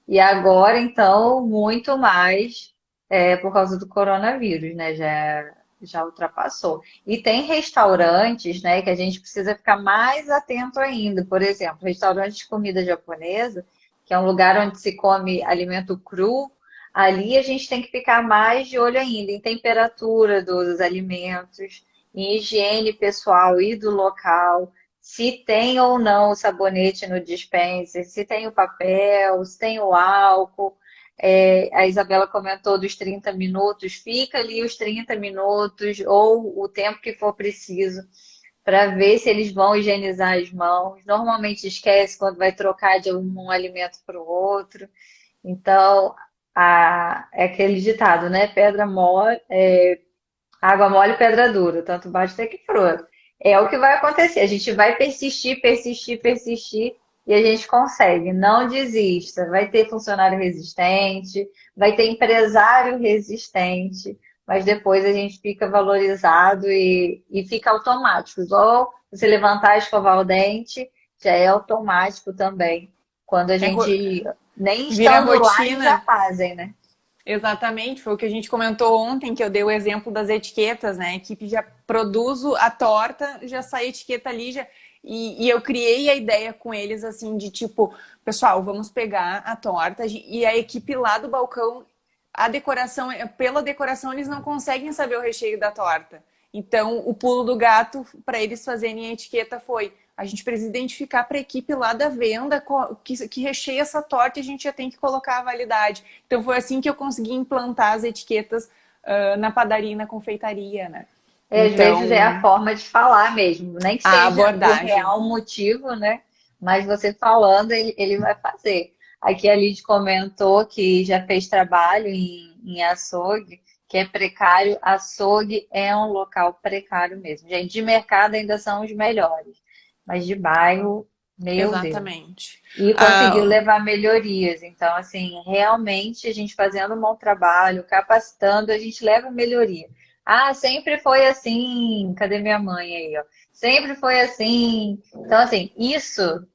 e agora, então, muito mais por causa do coronavírus, né? Já ultrapassou. E tem restaurantes, né, que a gente precisa ficar mais atento ainda. Por exemplo, restaurante de comida japonesa, que é um lugar onde se come alimento cru, ali a gente tem que ficar mais de olho ainda em temperatura dos alimentos, em higiene pessoal e do local, se tem ou não o sabonete no dispenser, se tem o papel, se tem o álcool. A Isabela comentou dos 30 minutos, fica ali os 30 minutos ou o tempo que for preciso para ver se eles vão higienizar as mãos. Normalmente esquece quando vai trocar de um alimento para o outro. Então, é aquele ditado, né? Pedra mole, água mole, pedra dura, tanto bate até que fura. É o que vai acontecer. A gente vai persistir, persistir, persistir e a gente consegue. Não desista. Vai ter funcionário resistente, vai ter empresário resistente, mas depois a gente fica valorizado e fica automático. Igual você levantar e escovar o dente, já é automático também. Quando a É, gente, nem vira estando lá, eles já rotina. fazem, né? Exatamente, foi o que a gente comentou ontem, que eu dei o exemplo das etiquetas, né? A equipe já produz a torta, já sai a etiqueta ali, e eu criei a ideia com eles, assim, de tipo, pessoal, vamos pegar a torta, e a equipe lá do balcão, a decoração, pela decoração, eles não conseguem saber o recheio da torta. Então, o pulo do gato para eles fazerem a etiqueta foi: a gente precisa identificar para a equipe lá da venda que recheia essa torta e a gente já tem que colocar a validade. Então foi assim que eu consegui implantar as etiquetas na padaria e na confeitaria, né? Às vezes é a Então, forma de falar mesmo, nem que a seja o abordagem. real motivo, né? Mas você falando, ele vai fazer. Aqui a Lid comentou que já fez trabalho em açougue, que é precário. Açougue é um local precário mesmo. Gente, de mercado ainda são os melhores, mas de bairro, meu Deus. Exatamente. E conseguiu Ah, levar melhorias. Então, assim, realmente a gente fazendo um bom trabalho, capacitando, a gente leva melhoria. Ah, sempre foi assim. Cadê minha mãe aí, ó? Sempre foi assim. Então, assim, isso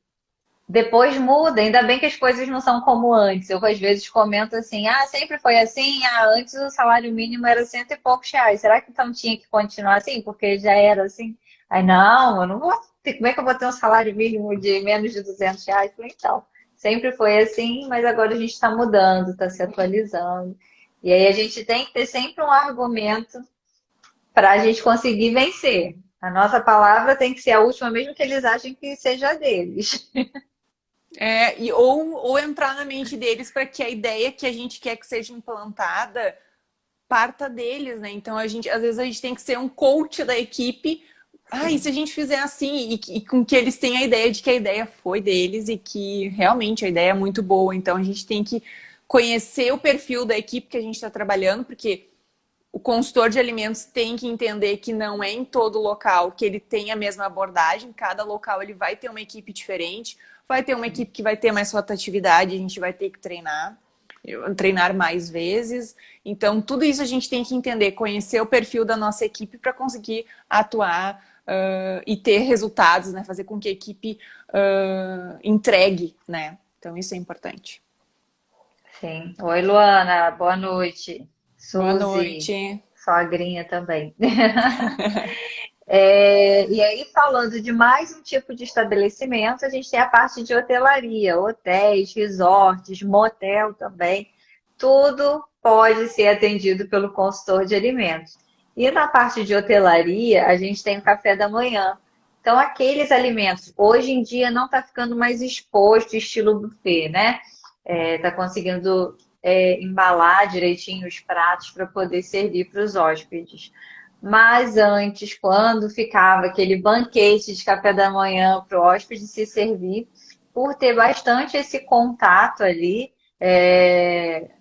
depois muda. Ainda bem que as coisas não são como antes. Eu, às vezes, comento assim: ah, sempre foi assim. Ah, antes o salário mínimo era cento e poucos reais. Será que então tinha que continuar assim? Porque já era assim. Aí, não, eu não vou ter. Como é que eu vou ter um salário mínimo de menos de 200 reais? Eu falei, então, sempre foi assim, mas agora a gente está mudando, está se atualizando. E aí a gente tem que ter sempre um argumento para a gente conseguir vencer. A nossa palavra tem que ser a última, mesmo que eles achem que seja deles. ou entrar na mente deles para que a ideia que a gente quer que seja implantada parta deles, né? Então às vezes a gente tem que ser um coach da equipe. Ah, e se a gente fizer assim, e com que eles tenham a ideia de que a ideia foi deles e que realmente a ideia é muito boa. Então a gente tem que conhecer o perfil da equipe que a gente está trabalhando, porque o consultor de alimentos tem que entender que não é em todo local que ele tem a mesma abordagem. Cada local ele vai ter uma equipe diferente, vai ter uma equipe que vai ter mais rotatividade, a gente vai ter que treinar mais vezes. Então, tudo isso a gente tem que entender, conhecer o perfil da nossa equipe para conseguir atuar e ter resultados, né? Fazer com que a equipe entregue, né? Então, isso é importante. Sim. Oi, Luana, boa noite. Boa Suzy, noite. sogrinha também. E aí, falando de mais um tipo de estabelecimento, a gente tem a parte de hotelaria, hotéis, resorts, motel também. Tudo pode ser atendido pelo consultor de alimentos. E na parte de hotelaria, a gente tem o café da manhã. Então, aqueles alimentos, hoje em dia não está ficando mais exposto, estilo buffet, né? está conseguindo embalar direitinho os pratos para poder servir para os hóspedes. Mas antes, quando ficava aquele banquete de café da manhã para o hóspede se servir, por ter bastante esse contato ali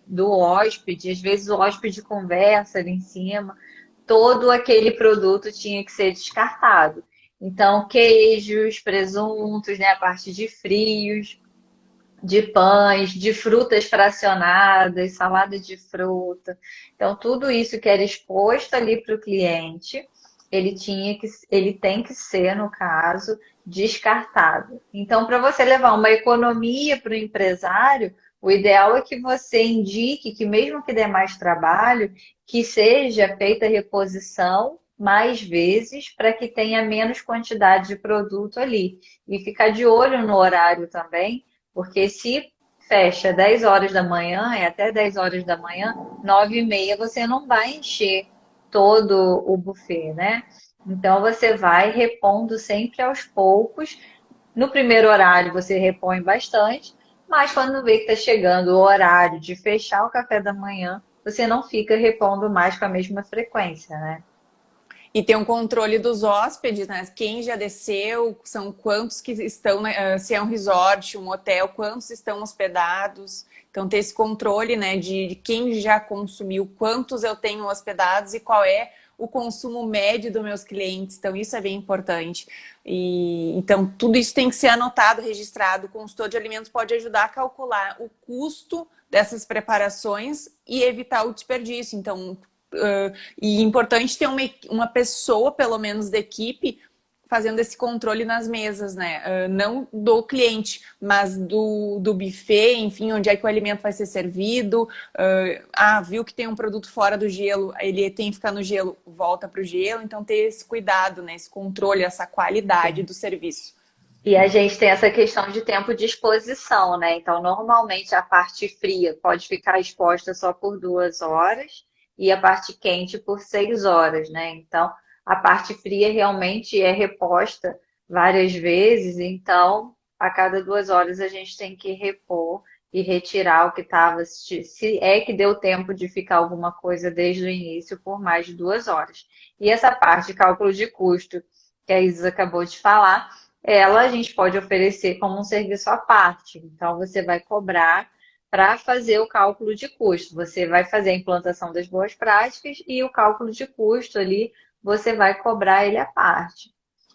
do hóspede, às vezes o hóspede conversa ali em cima, todo aquele produto tinha que ser descartado. Então, queijos, presuntos, né, a parte de frios, de pães, de frutas fracionadas, salada de fruta. Então, tudo isso que era exposto ali para o cliente, ele tem que ser, no caso, descartado. Então, para você levar uma economia para o empresário, o ideal é que você indique que, mesmo que dê mais trabalho, que seja feita a reposição mais vezes para que tenha menos quantidade de produto ali. E ficar de olho no horário também, porque se fecha 10 horas da manhã, é até 10 horas da manhã, 9h30 você não vai encher todo o buffet, né? Então você vai repondo sempre aos poucos. No primeiro horário você repõe bastante, mas quando vê que está chegando o horário de fechar o café da manhã, você não fica repondo mais com a mesma frequência, né? E tem um controle dos hóspedes, né? Quem já desceu, são quantos que estão, né? Se é um resort, um hotel, quantos estão hospedados. Então, ter esse controle, né, de quem já consumiu, quantos eu tenho hospedados e qual é o consumo médio dos meus clientes. Então, isso é bem importante. Então, tudo isso tem que ser anotado, registrado. O consultor de alimentos pode ajudar a calcular o custo dessas preparações e evitar o desperdício. Então, e importante ter uma pessoa, pelo menos, da equipe fazendo esse controle nas mesas, né? Não do cliente, mas do buffet, enfim, onde é que o alimento vai ser servido. Viu que tem um produto fora do gelo, ele tem que ficar no gelo, volta para o gelo. Então, ter esse cuidado, né? Esse controle, essa qualidade Sim. do serviço. E a gente tem essa questão de tempo de exposição, né? Então, normalmente a parte fria pode ficar exposta só por 2 horas e a parte quente por 6 horas, né? Então, a parte fria realmente é reposta várias vezes, então a cada 2 horas a gente tem que repor e retirar o que estava, se é que deu tempo de ficar alguma coisa desde o início por mais de 2 horas. E essa parte de cálculo de custo que a Isis acabou de falar, ela a gente pode oferecer como um serviço à parte. Então, você vai cobrar para fazer o cálculo de custo. Você vai fazer a implantação das boas práticas e o cálculo de custo ali, você vai cobrar ele à parte.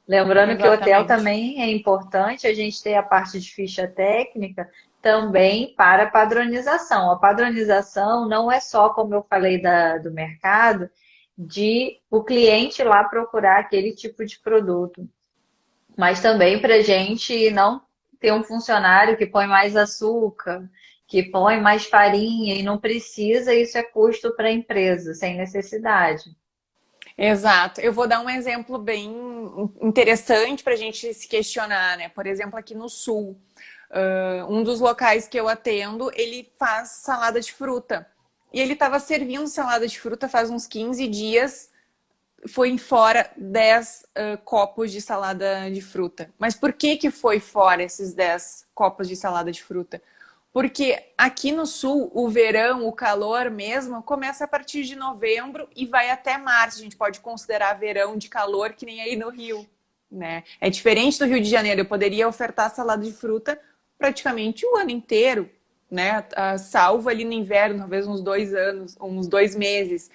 Lembrando que o hotel Exatamente. também é importante a gente ter a parte de ficha técnica também para padronização. A padronização não é só, como eu falei do mercado, de o cliente lá procurar aquele tipo de produto, mas também para a gente não ter um funcionário que põe mais açúcar, que põe mais farinha e não precisa, isso é custo para a empresa, sem necessidade. Exato. Eu vou dar um exemplo bem interessante para a gente se questionar, né? Por exemplo, aqui no Sul, um dos locais que eu atendo, ele faz salada de fruta. E ele estava servindo salada de fruta faz uns 15 dias, foi fora 10 copos de salada de fruta. Mas por que foi fora esses 10 copos de salada de fruta? Porque aqui no sul, o verão, o calor mesmo, começa a partir de novembro e vai até março. A gente pode considerar verão de calor, que nem aí no Rio, né? É diferente do Rio de Janeiro. Eu poderia ofertar salada de fruta praticamente o ano inteiro, né? Salvo ali no inverno, talvez uns 2 anos, uns 2 meses.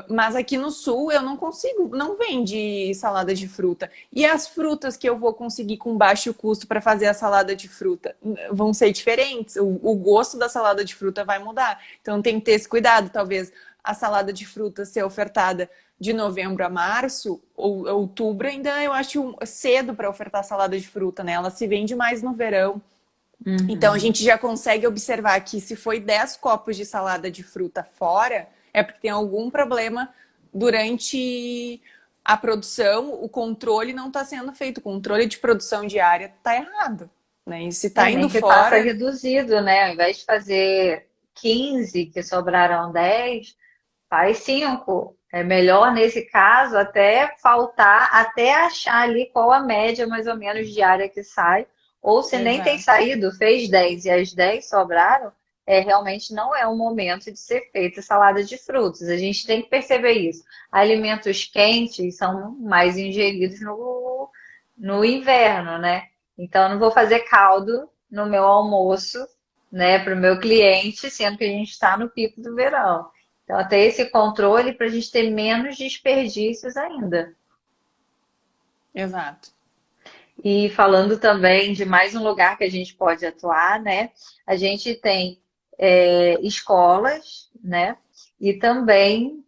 Mas aqui no sul eu não consigo, não vende salada de fruta. E as frutas que eu vou conseguir com baixo custo para fazer a salada de fruta vão ser diferentes. O gosto da salada de fruta vai mudar. Então tem que ter esse cuidado. Talvez a salada de fruta ser ofertada de novembro a março, ou outubro, ainda eu acho cedo para ofertar salada de fruta, né? Ela se vende mais no verão. Então a Uhum. gente já consegue observar que se foi 10 copos de salada de fruta fora, é porque tem algum problema durante a produção, o controle não está sendo feito, o controle de produção diária está errado, né? E se está indo Nem que faça fora, reduzido, né? Ao invés de fazer 15, que sobraram 10, faz 5. É melhor, nesse caso, até faltar, até achar ali qual a média mais ou menos diária que sai, Ou se nem tem Exato. saído, fez 10 e as 10 sobraram, realmente não é o momento de ser feita salada de frutas. A gente tem que perceber isso. Alimentos quentes são mais ingeridos no inverno, né? Então, eu não vou fazer caldo no meu almoço, né, para o meu cliente, sendo que a gente está no pico do verão. Então, até esse controle para a gente ter menos desperdícios ainda. Exato. E falando também de mais um lugar que a gente pode atuar, né? A gente tem escolas, né? E também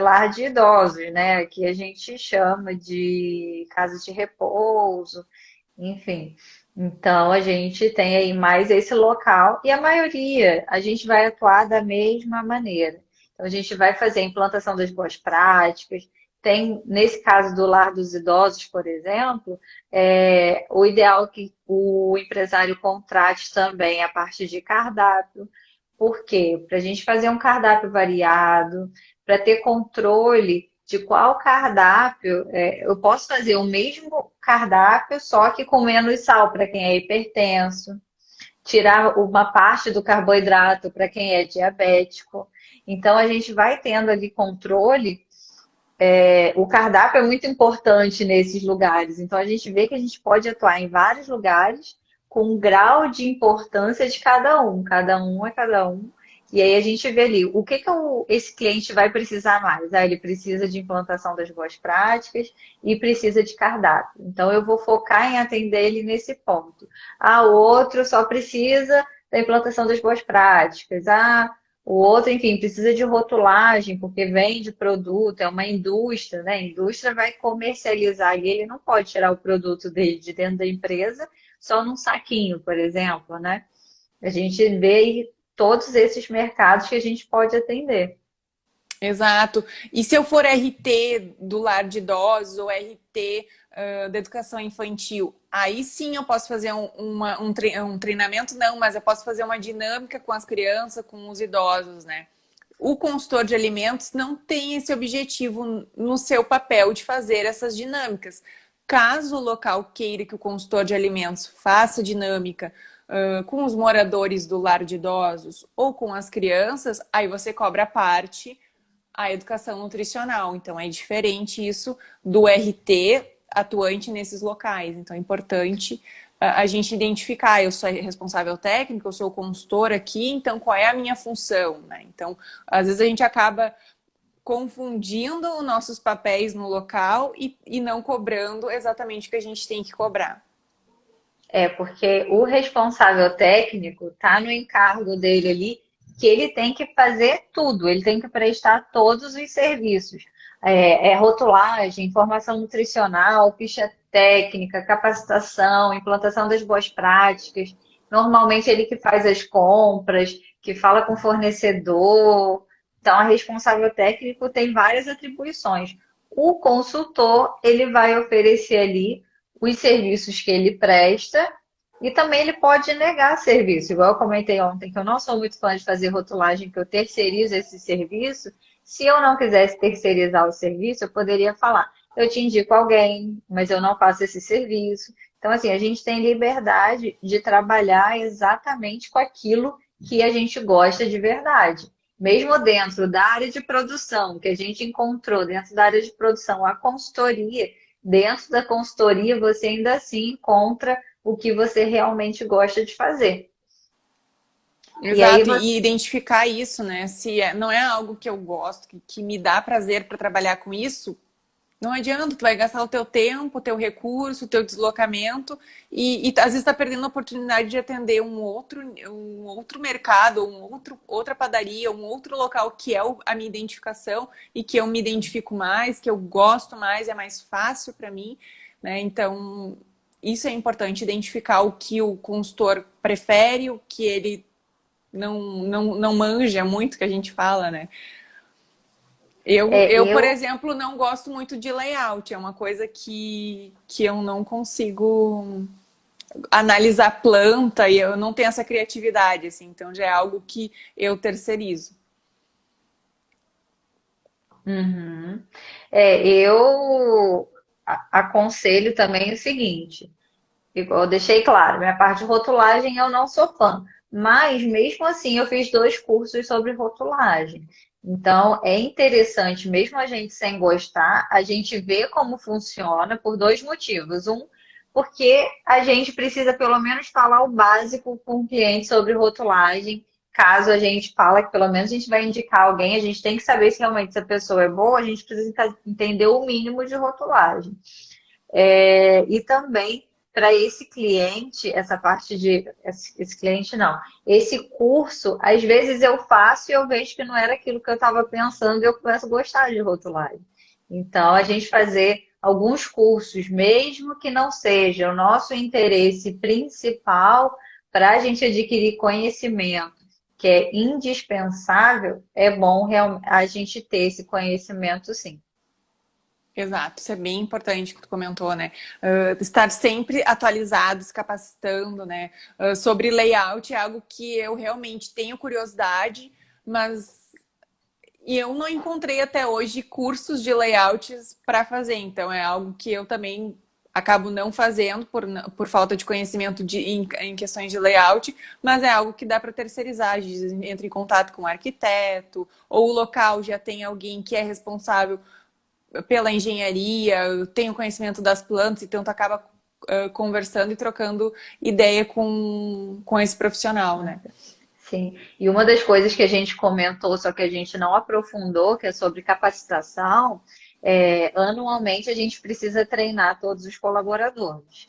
lar de idosos, né? Que a gente chama de casa de repouso, enfim. Então a gente tem aí mais esse local e a maioria a gente vai atuar da mesma maneira. Então a gente vai fazer a implantação das boas práticas. Tem, nesse caso do lar dos idosos, por exemplo, o ideal é que o empresário contrate também a parte de cardápio. Por quê? Para a gente fazer um cardápio variado, para ter controle de qual cardápio. Eu posso fazer o mesmo cardápio, só que com menos sal para quem é hipertenso, tirar uma parte do carboidrato para quem é diabético. Então, a gente vai tendo ali controle. O cardápio é muito importante nesses lugares. Então, a gente vê que a gente pode atuar em vários lugares com um grau de importância de cada um. Cada um é cada um. E aí a gente vê ali o que esse cliente vai precisar mais. Ah, ele precisa de implantação das boas práticas e precisa de cardápio. Então, eu vou focar em atender ele nesse ponto. Ah, o outro só precisa da implantação das boas práticas. Ah, o outro, enfim, precisa de rotulagem, porque vende produto, é uma indústria, né? A indústria vai comercializar e ele não pode tirar o produto dele de dentro da empresa só num saquinho, por exemplo, né? A gente vê aí todos esses mercados que a gente pode atender. Exato. E se eu for RT do lar de idosos ou RT da educação infantil, aí sim eu posso fazer um treinamento, não, mas eu posso fazer uma dinâmica com as crianças, com os idosos, né? O consultor de alimentos não tem esse objetivo no seu papel de fazer essas dinâmicas. Caso o local queira que o consultor de alimentos faça dinâmica com os moradores do lar de idosos ou com as crianças, aí você cobra a parte a educação nutricional. Então é diferente isso do RT atuante nesses locais. Então é importante a gente identificar, eu sou responsável técnico, eu sou consultor aqui, então qual é a minha função, né? Então, às vezes a gente acaba confundindo os nossos papéis no local e não cobrando exatamente o que a gente tem que cobrar. Porque o responsável técnico está no encargo dele ali, que ele tem que fazer tudo, ele tem que prestar todos os serviços. Rotulagem, informação nutricional, ficha técnica, capacitação, implantação das boas práticas. Normalmente ele que faz as compras, que fala com o fornecedor. Então, a responsável técnico tem várias atribuições. O consultor, ele vai oferecer ali os serviços que ele presta e também ele pode negar serviço. Igual eu comentei ontem, que eu não sou muito fã de fazer rotulagem, que eu terceirizo esse serviço. Se eu não quisesse terceirizar o serviço, eu poderia falar, eu te indico alguém, mas eu não faço esse serviço. Então, assim, a gente tem liberdade de trabalhar exatamente com aquilo que a gente gosta de verdade. Mesmo dentro da área de produção, que a gente encontrou dentro da área de produção, a consultoria, dentro da consultoria você ainda assim encontra o que você realmente gosta de fazer. E aí Exato, e identificar isso, né? Se não é algo que eu gosto, que me dá prazer para trabalhar com isso, não adianta, tu vai gastar o teu tempo, o teu recurso, o teu deslocamento e às vezes está perdendo a oportunidade de atender um outro mercado, outra padaria, um outro local que é a minha identificação e que eu me identifico mais, que eu gosto mais, é mais fácil para mim, né? Então, isso é importante, identificar o que o consultor prefere, o que ele não manja muito, que a gente fala, né? Por eu exemplo, não gosto muito de layout. É uma coisa que eu não consigo analisar planta e eu não tenho essa criatividade, assim. Então, já é algo que eu terceirizo. Uhum. Eu aconselho também o seguinte: igual eu deixei claro, minha parte de rotulagem eu não sou fã. Mas, mesmo assim, eu fiz 2 cursos sobre rotulagem. Então, é interessante, mesmo a gente sem gostar, a gente ver como funciona por 2 motivos. Um, porque a gente precisa pelo menos falar o básico com o cliente sobre rotulagem. Caso a gente fala que pelo menos a gente vai indicar alguém, a gente tem que saber se realmente essa pessoa é boa, a gente precisa entender o mínimo de rotulagem. E também para esse cliente, essa parte de. Esse cliente não. Esse curso, às vezes eu faço e eu vejo que não era aquilo que eu estava pensando e eu começo a gostar de rotulagem. Então, a gente fazer alguns cursos, mesmo que não seja o nosso interesse principal, para a gente adquirir conhecimento, que é indispensável, é bom a gente ter esse conhecimento, sim. Exato, isso é bem importante que tu comentou, né? Estar sempre atualizado, se capacitando, né? Sobre layout é algo que eu realmente tenho curiosidade, mas eu não encontrei até hoje cursos de layouts para fazer, então é algo que eu também acabo não fazendo por falta de conhecimento em questões de layout, mas é algo que dá para terceirizar. A gente entra em contato com o arquiteto, ou o local já tem alguém que é responsável pela engenharia, eu tenho conhecimento das plantas, então tu acaba conversando e trocando ideia com esse profissional, né? Sim, e uma das coisas que a gente comentou, só que a gente não aprofundou, que é sobre capacitação, anualmente a gente precisa treinar todos os colaboradores.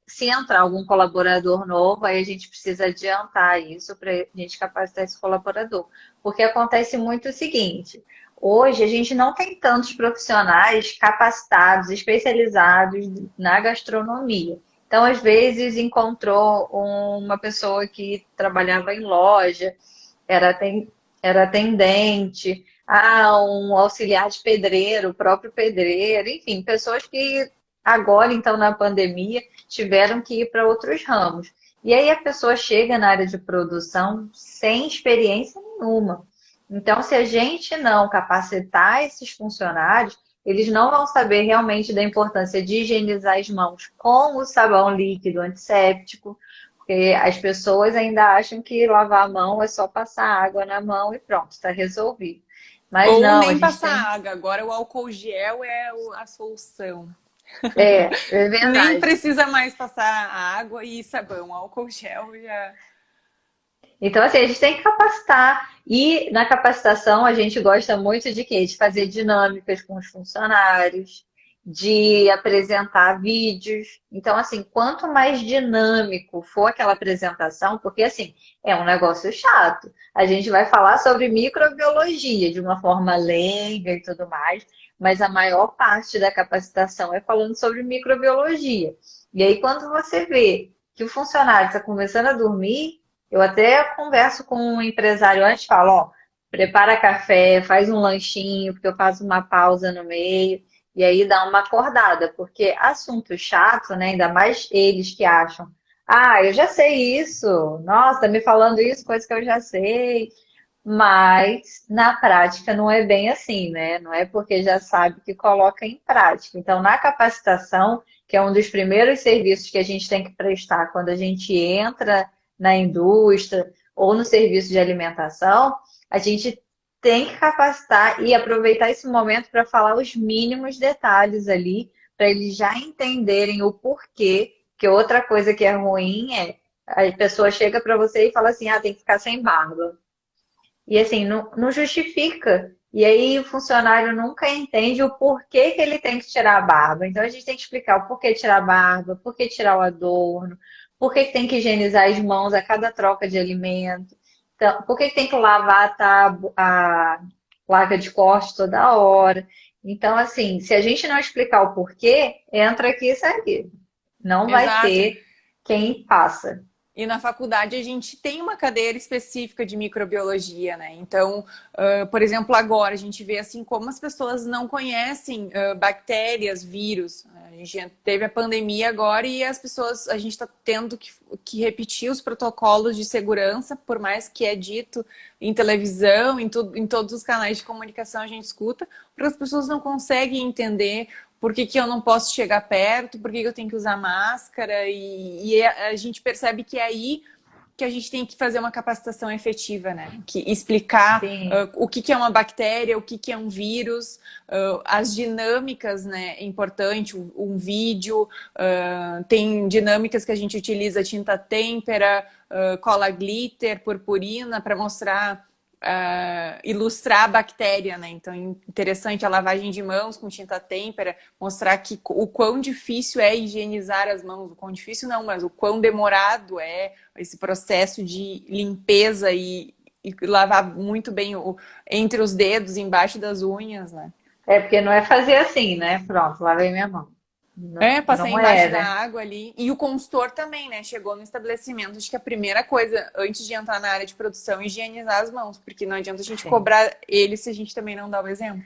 Se entrar algum colaborador novo, aí a gente precisa adiantar isso para a gente capacitar esse colaborador. Porque acontece muito o seguinte: hoje a gente não tem tantos profissionais capacitados, especializados na gastronomia. Então, às vezes, encontrou uma pessoa que trabalhava em loja, era atendente, um auxiliar de pedreiro, o próprio pedreiro, enfim, pessoas que agora, então, na pandemia, tiveram que ir para outros ramos. E aí a pessoa chega na área de produção sem experiência nenhuma. Então, se a gente não capacitar esses funcionários, eles não vão saber realmente da importância de higienizar as mãos com o sabão líquido antisséptico, porque as pessoas ainda acham que lavar a mão é só passar água na mão e pronto, está resolvido. Mas Ou não, a nem gente passar tem. água, agora o álcool gel é a solução. É Nem verdade. precisa mais passar água e sabão, álcool gel já. Então, assim, a gente tem que capacitar. E na capacitação a gente gosta muito de quê? De fazer dinâmicas com os funcionários, de apresentar vídeos. Então, assim, quanto mais dinâmico for aquela apresentação, porque assim, é um negócio chato. A gente vai falar sobre microbiologia de uma forma leiga e tudo mais, mas a maior parte da capacitação é falando sobre microbiologia. E aí, quando você vê que o funcionário está começando a dormir, eu até converso com um empresário antes, falo, ó, prepara café, faz um lanchinho, porque eu faço uma pausa no meio, e aí dá uma acordada, porque assunto chato, né? Ainda mais eles que acham, eu já sei isso, nossa, tá me falando isso, coisa que eu já sei. Mas na prática não é bem assim, né? Não é porque já sabe que coloca em prática. Então, na capacitação, que é um dos primeiros serviços que a gente tem que prestar quando a gente entra na indústria ou no serviço de alimentação, a gente tem que capacitar e aproveitar esse momento para falar os mínimos detalhes ali, para eles já entenderem o porquê. Que outra coisa que é ruim é a pessoa chega para você e fala assim: tem que ficar sem barba. E assim, não justifica. E aí o funcionário nunca entende o porquê que ele tem que tirar a barba. Então a gente tem que explicar o porquê tirar a barba, porquê tirar o adorno, porquê que tem que higienizar as mãos a cada troca de alimento. Então, por que tem que lavar a placa de corte toda hora? Então, assim, se a gente não explicar o porquê, entra aqui e sai aqui. Não vai Exato. ter quem passa. E na faculdade a gente tem uma cadeira específica de microbiologia, né? Então, por exemplo, agora a gente vê assim como as pessoas não conhecem bactérias, vírus. A gente teve a pandemia agora e as pessoas, a gente está tendo que repetir os protocolos de segurança, por mais que é dito em televisão, em todos os canais de comunicação a gente escuta, porque as pessoas não conseguem entender por que que eu não posso chegar perto, por que que eu tenho que usar máscara, e a gente percebe que é aí que a gente tem que fazer uma capacitação efetiva, né? Que explicar Sim. o que que é uma bactéria, o que que é um vírus, as dinâmicas, né? É importante, um vídeo, tem dinâmicas que a gente utiliza tinta têmpera, cola glitter, purpurina, para mostrar, ilustrar a bactéria, né? Então, interessante a lavagem de mãos com tinta têmpera, mostrar que o quão difícil é higienizar as mãos, o quão difícil não, mas o quão demorado é esse processo de limpeza e lavar muito bem entre os dedos, embaixo das unhas, né? É porque não é fazer assim, né? Pronto, lavei minha mão. Não, Passei não é, embaixo da né? água ali. E o consultor também, né? Chegou no estabelecimento. Acho que a primeira coisa, antes de entrar na área de produção, é higienizar as mãos. Porque não adianta a gente Sim. cobrar ele se a gente também não dá o exemplo.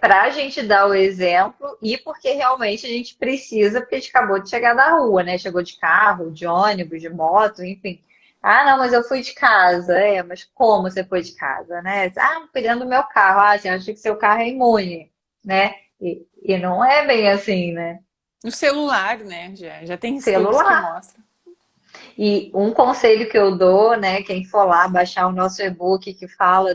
Para a gente dar o exemplo e porque realmente a gente precisa, porque a gente acabou de chegar da rua, né? Chegou de carro, de ônibus, de moto, enfim. Ah, não, mas eu fui de casa. Mas como você foi de casa, né? Ah, pegando o meu carro. Ah, você acha que seu carro é imune, né? E não é bem assim, né? No celular, né? Já tem estudos que Celular. mostram. E um conselho que eu dou, né? Quem for lá baixar o nosso e-book que fala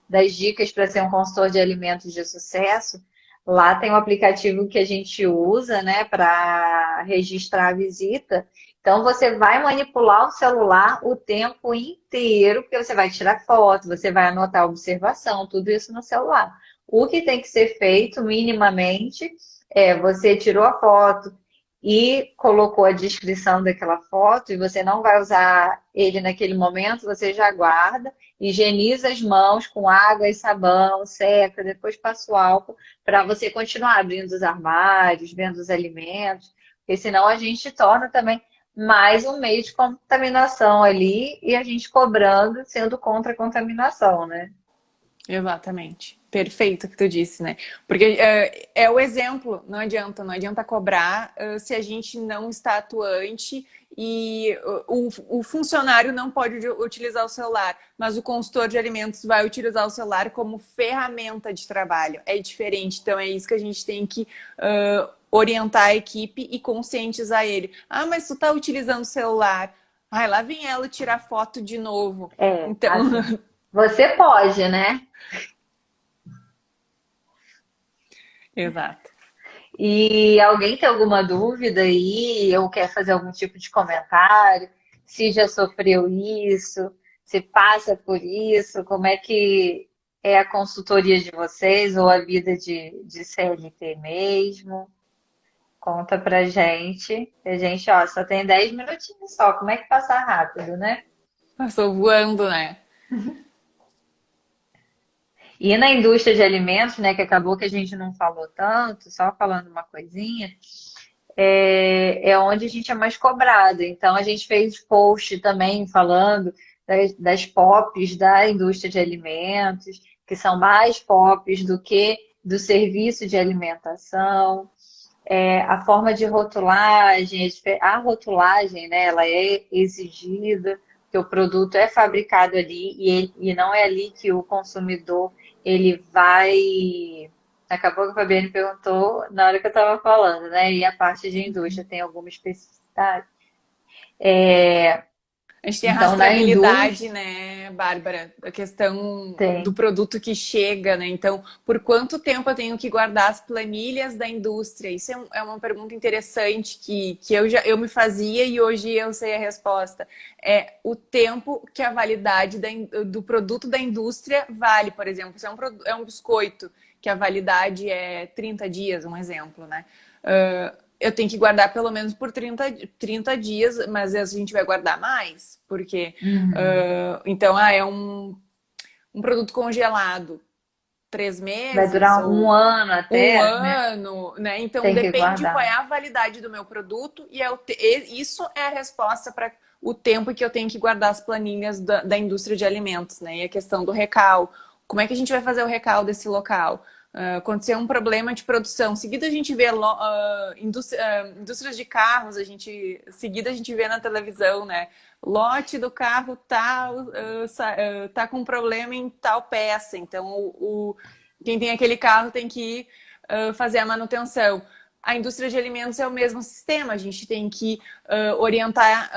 das dicas para ser um consultor de alimentos de sucesso, lá tem um aplicativo que a gente usa, né, para registrar a visita. Então você vai manipular o celular o tempo inteiro, porque você vai tirar foto, você vai anotar a observação, tudo isso no celular. O que tem que ser feito minimamente é você tirou a foto e colocou a descrição daquela foto e você não vai usar ele naquele momento, você já guarda, higieniza as mãos com água e sabão, seca, depois passa o álcool para você continuar abrindo os armários, vendo os alimentos, porque senão a gente torna também mais um meio de contaminação ali e a gente cobrando, sendo contra a contaminação, né? Exatamente. Perfeito o que tu disse, né? Porque é o exemplo, não adianta cobrar se a gente não está atuante e o funcionário não pode utilizar o celular, mas o consultor de alimentos vai utilizar o celular como ferramenta de trabalho. É diferente, então é isso que a gente tem que orientar a equipe e conscientizar ele. Ah, mas tu tá utilizando o celular. Ai, lá vem ela tirar foto de novo. Então, Assim, você pode, né? exato. E alguém tem alguma dúvida aí, ou quer fazer algum tipo de comentário? Se já sofreu isso, se passa por isso, como é que é a consultoria de vocês, ou a vida de CLT mesmo? Conta pra gente. A gente, ó, só tem 10 minutinhos só. Como é que passa rápido, né? Passou voando, né? E na indústria de alimentos, né, que acabou que a gente não falou tanto, só falando uma coisinha, é onde a gente é mais cobrado. Então, a gente fez post também falando das POPs da indústria de alimentos, que são mais POPs do que do serviço de alimentação. A forma de rotulagem, a rotulagem, né, ela é exigida, que o produto é fabricado ali e não é ali que o consumidor ele vai. Acabou que a Fabiane perguntou na hora que eu estava falando, né? E a parte de indústria tem alguma especificidade? A gente tem a Então, na rastreabilidade, indústria né, Bárbara? A questão do tem. produto que chega, né? Então, por quanto tempo eu tenho que guardar as planilhas da indústria? Isso é uma pergunta interessante que eu me fazia e hoje eu sei a resposta. É o tempo que a validade do produto da indústria vale, por exemplo. Se é um biscoito que a validade é 30 dias, um exemplo, né? Eu tenho que guardar pelo menos por 30 dias, mas a gente vai guardar mais, porque Uhum. então é um produto congelado, três Vai meses durar um ou ano um até, né? ano, né? Então Tem que depende qual é guardar. a validade do meu produto isso é a resposta para o tempo que eu tenho que guardar as planilhas da indústria de alimentos, né? E a questão do recal. Como é que a gente vai fazer o recal desse local? Aconteceu um problema de produção. Seguida a gente vê indústrias de carros, seguida a gente vê na televisão, né? Lote do carro tal tá com problema em tal peça. Então quem tem aquele carro tem que ir fazer a manutenção. A indústria de alimentos é o mesmo sistema, a gente tem que orientar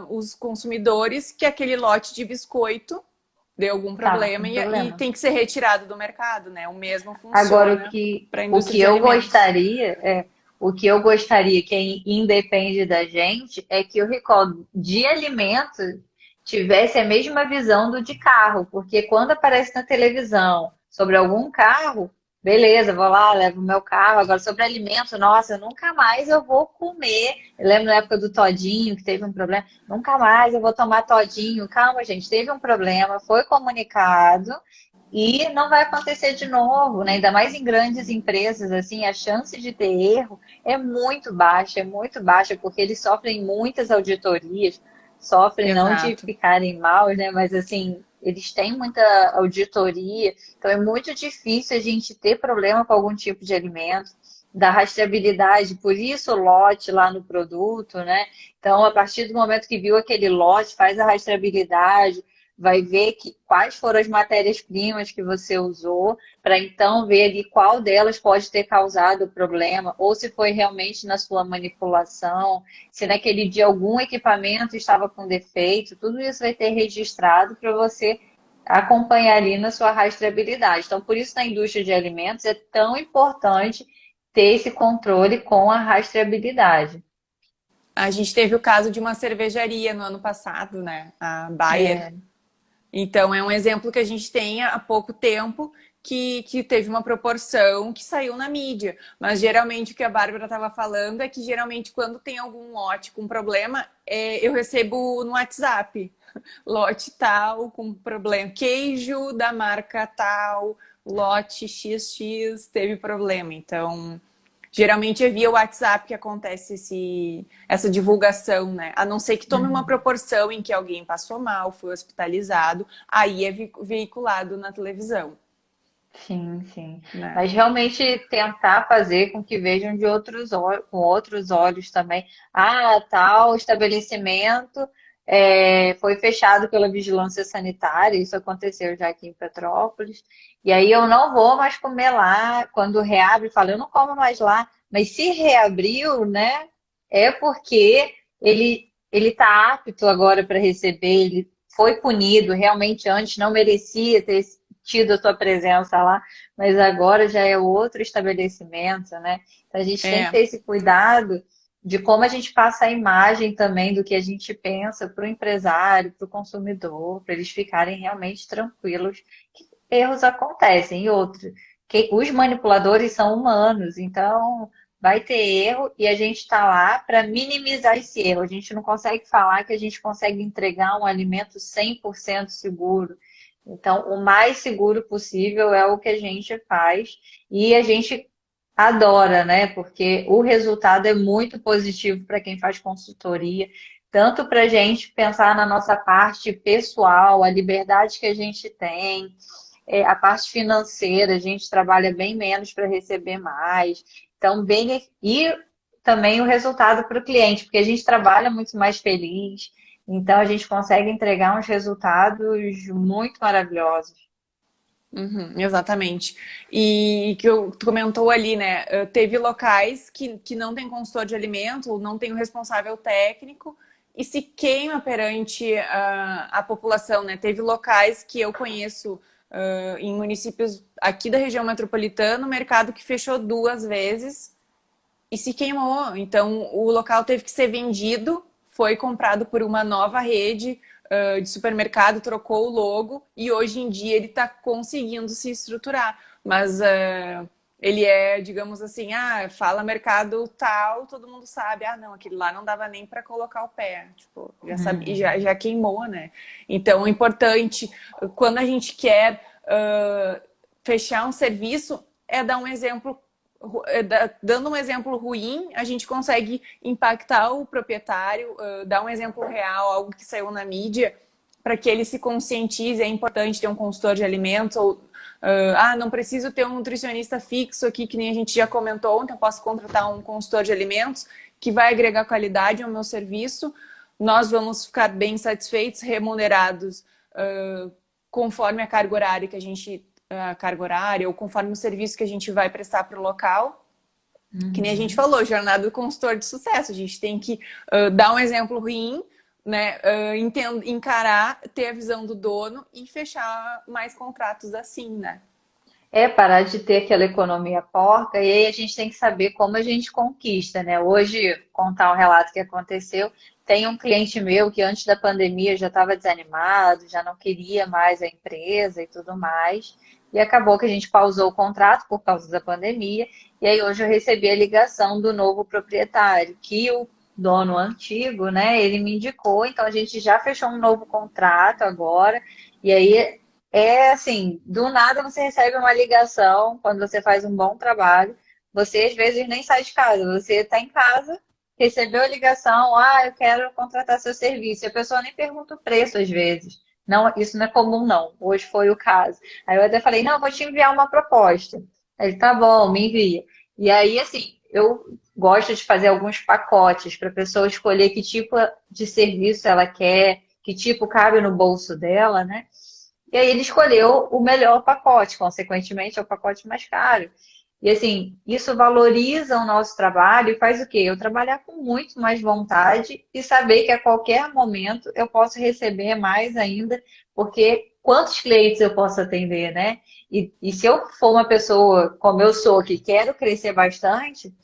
os consumidores que aquele lote de biscoito deu algum Tá, problema um e problema. tem que ser retirado do mercado, né? O mesmo Agora, funciona para a o indústria que de eu alimentos. gostaria o que eu gostaria que independe da gente é que o recall de alimento tivesse a mesma visão do de carro, porque quando aparece na televisão sobre algum carro, beleza, vou lá, levo o meu carro. Agora, sobre alimento, nossa, nunca mais eu vou comer. Eu lembro na época do Todinho, que teve um problema, nunca mais eu vou tomar Todinho. Calma, gente, teve um problema, foi comunicado. E não vai acontecer de novo, né? Ainda mais em grandes empresas, assim, a chance de ter erro é muito baixa, porque eles sofrem muitas auditorias, sofrem não de Exato. ficarem mal, né? Mas assim, eles têm muita auditoria, então é muito difícil a gente ter problema com algum tipo de alimento, da rastreabilidade, por isso o lote lá no produto, né? Então, a partir do momento que viu aquele lote, faz a rastreabilidade, vai ver quais foram as matérias-primas que você usou, para então ver ali qual delas pode ter causado o problema, ou se foi realmente na sua manipulação, se naquele dia algum equipamento estava com defeito, tudo isso vai ter registrado para você acompanhar ali na sua rastreabilidade. Então, por isso na indústria de alimentos é tão importante ter esse controle com a rastreabilidade. A gente teve o caso de uma cervejaria no ano passado, né? A Bayer. É, Então, é um exemplo que a gente tem há pouco tempo que teve uma proporção que saiu na mídia. Mas, geralmente, o que a Bárbara estava falando é que, geralmente, quando tem algum lote com problema, eu recebo no WhatsApp. Lote tal, com problema. Queijo da marca tal, lote XX teve problema. Então, geralmente é via WhatsApp que acontece essa divulgação, né? A não ser que tome uma uhum. proporção em que alguém passou mal, foi hospitalizado, aí é veiculado na televisão, Sim, sim. né? Mas realmente tentar fazer com que vejam de com outros olhos também. Ah, tal estabelecimento foi fechado pela vigilância sanitária, isso aconteceu já aqui em Petrópolis. E aí eu não vou mais comer lá. Quando reabre, fala, eu não como mais lá. Mas se reabriu, né? É porque ele está apto agora para receber, ele foi punido, realmente antes não merecia ter tido a sua presença lá, mas agora já é outro estabelecimento, né? Então a gente tem que É, ter esse cuidado de como a gente passa a imagem também do que a gente pensa para o empresário, para o consumidor, para eles ficarem realmente tranquilos que erros acontecem. E outro, que os manipuladores são humanos, então vai ter erro e a gente está lá para minimizar esse erro. A gente não consegue falar que a gente consegue entregar um alimento 100% seguro. Então, o mais seguro possível é o que a gente faz e a gente adora, né? Porque o resultado é muito positivo para quem faz consultoria, tanto para a gente pensar na nossa parte pessoal, a liberdade que a gente tem, a parte financeira, a gente trabalha bem menos para receber mais. Então, e também o resultado para o cliente, porque a gente trabalha muito mais feliz. Então, a gente consegue entregar uns resultados muito maravilhosos. uhum, exatamente. E que tu comentou ali, né? Teve locais que não tem consultor de alimento, não tem o responsável técnico e se queima perante a população, né? Teve locais que eu conheço em municípios aqui da região metropolitana, o mercado que fechou 2 vezes e se queimou. Então, o local teve que ser vendido, foi comprado por uma nova rede de supermercado, trocou o logo e hoje em dia ele está conseguindo se estruturar. Mas ele é, digamos assim, fala mercado tal, todo mundo sabe. Ah, não, aquele lá não dava nem para colocar o pé. Tipo, já sabe, já queimou, né? Então, é importante, quando a gente quer fechar um serviço, é dar um exemplo dando um exemplo ruim, a gente consegue impactar o proprietário, dar um exemplo real, algo que saiu na mídia, para que ele se conscientize. É importante ter um consultor de alimentos, ou não preciso ter um nutricionista fixo aqui, que nem a gente já comentou ontem, eu posso contratar um consultor de alimentos que vai agregar qualidade ao meu serviço, nós vamos ficar bem satisfeitos, remunerados conforme a carga horária que a gente a carga horária ou conforme o serviço que a gente vai prestar para o local. Que nem a gente Uhum. falou, jornada do consultor de sucesso. A gente tem que dar um exemplo ruim, né? Encarar, ter a visão do dono e fechar mais contratos assim, né? É parar de ter aquela economia porca, e aí a gente tem que saber como a gente conquista, né? Hoje, contar um relato que aconteceu, tem um cliente meu que antes da pandemia já estava desanimado, já não queria mais a empresa e tudo mais, e acabou que a gente pausou o contrato por causa da pandemia, e aí hoje eu recebi a ligação do novo proprietário, que o dono antigo, né, ele me indicou, então a gente já fechou um novo contrato agora, e aí é assim, do nada você recebe uma ligação quando você faz um bom trabalho. Você às vezes nem sai de casa, você está em casa, recebeu a ligação, eu quero contratar seu serviço. E a pessoa nem pergunta o preço às vezes. Não, isso não é comum, não. Hoje foi o caso. Aí eu até falei, não, vou te enviar uma proposta. Aí ele, tá bom, me envia. E aí, assim, eu gosto de fazer alguns pacotes para a pessoa escolher que tipo de serviço ela quer, que tipo cabe no bolso dela, né? E aí ele escolheu o melhor pacote, consequentemente é o pacote mais caro. E assim, isso valoriza o nosso trabalho e faz o quê? Eu trabalhar com muito mais vontade e saber que a qualquer momento eu posso receber mais ainda, porque quantos clientes eu posso atender, né? E se eu for uma pessoa como eu sou, que quero crescer bastante,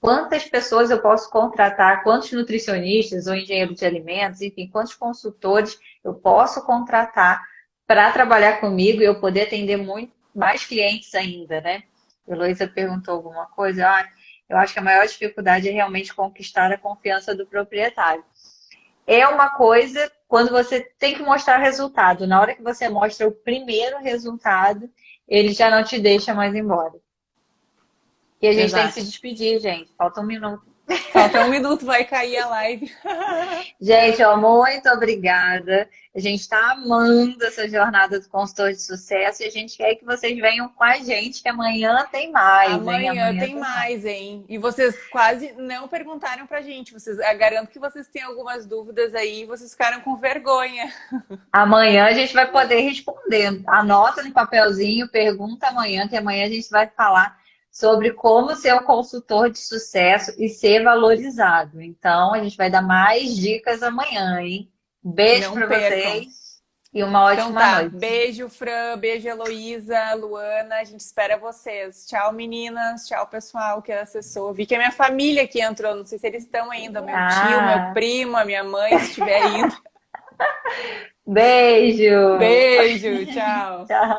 quantas pessoas eu posso contratar, quantos nutricionistas ou engenheiros de alimentos, enfim, quantos consultores eu posso contratar para trabalhar comigo e eu poder atender muito mais clientes ainda, né? A Heloísa perguntou alguma coisa. Eu acho que a maior dificuldade é realmente conquistar a confiança do proprietário. É uma coisa quando você tem que mostrar resultado. Na hora que você mostra o primeiro resultado, ele já não te deixa mais embora. E a gente tem que se Exato. despedir, gente. Falta um minuto. Falta um minuto, vai cair a live. Gente, ó, muito obrigada. A gente está amando essa jornada do consultor de sucesso e a gente quer que vocês venham com a gente, que amanhã tem mais, hein? Amanhã Amanhã tem tem mais. mais, hein? E vocês quase não perguntaram pra gente. Eu garanto que vocês têm algumas dúvidas aí, vocês ficaram com vergonha. Amanhã a gente vai poder responder. Anota no papelzinho, pergunta amanhã, que amanhã a gente vai falar sobre como ser um consultor de sucesso e ser valorizado. Então, a gente vai dar mais dicas amanhã, hein? Beijo Não para percam. vocês e uma Então ótima tá, noite. beijo, Fran, beijo, Heloísa, Luana, a gente espera vocês. Tchau, meninas, tchau, pessoal que acessou. Vi que é minha família que entrou, não sei se eles estão ainda, meu tio, meu Ah, primo, a minha mãe, se estiver indo. beijo! Beijo, tchau. Tchau!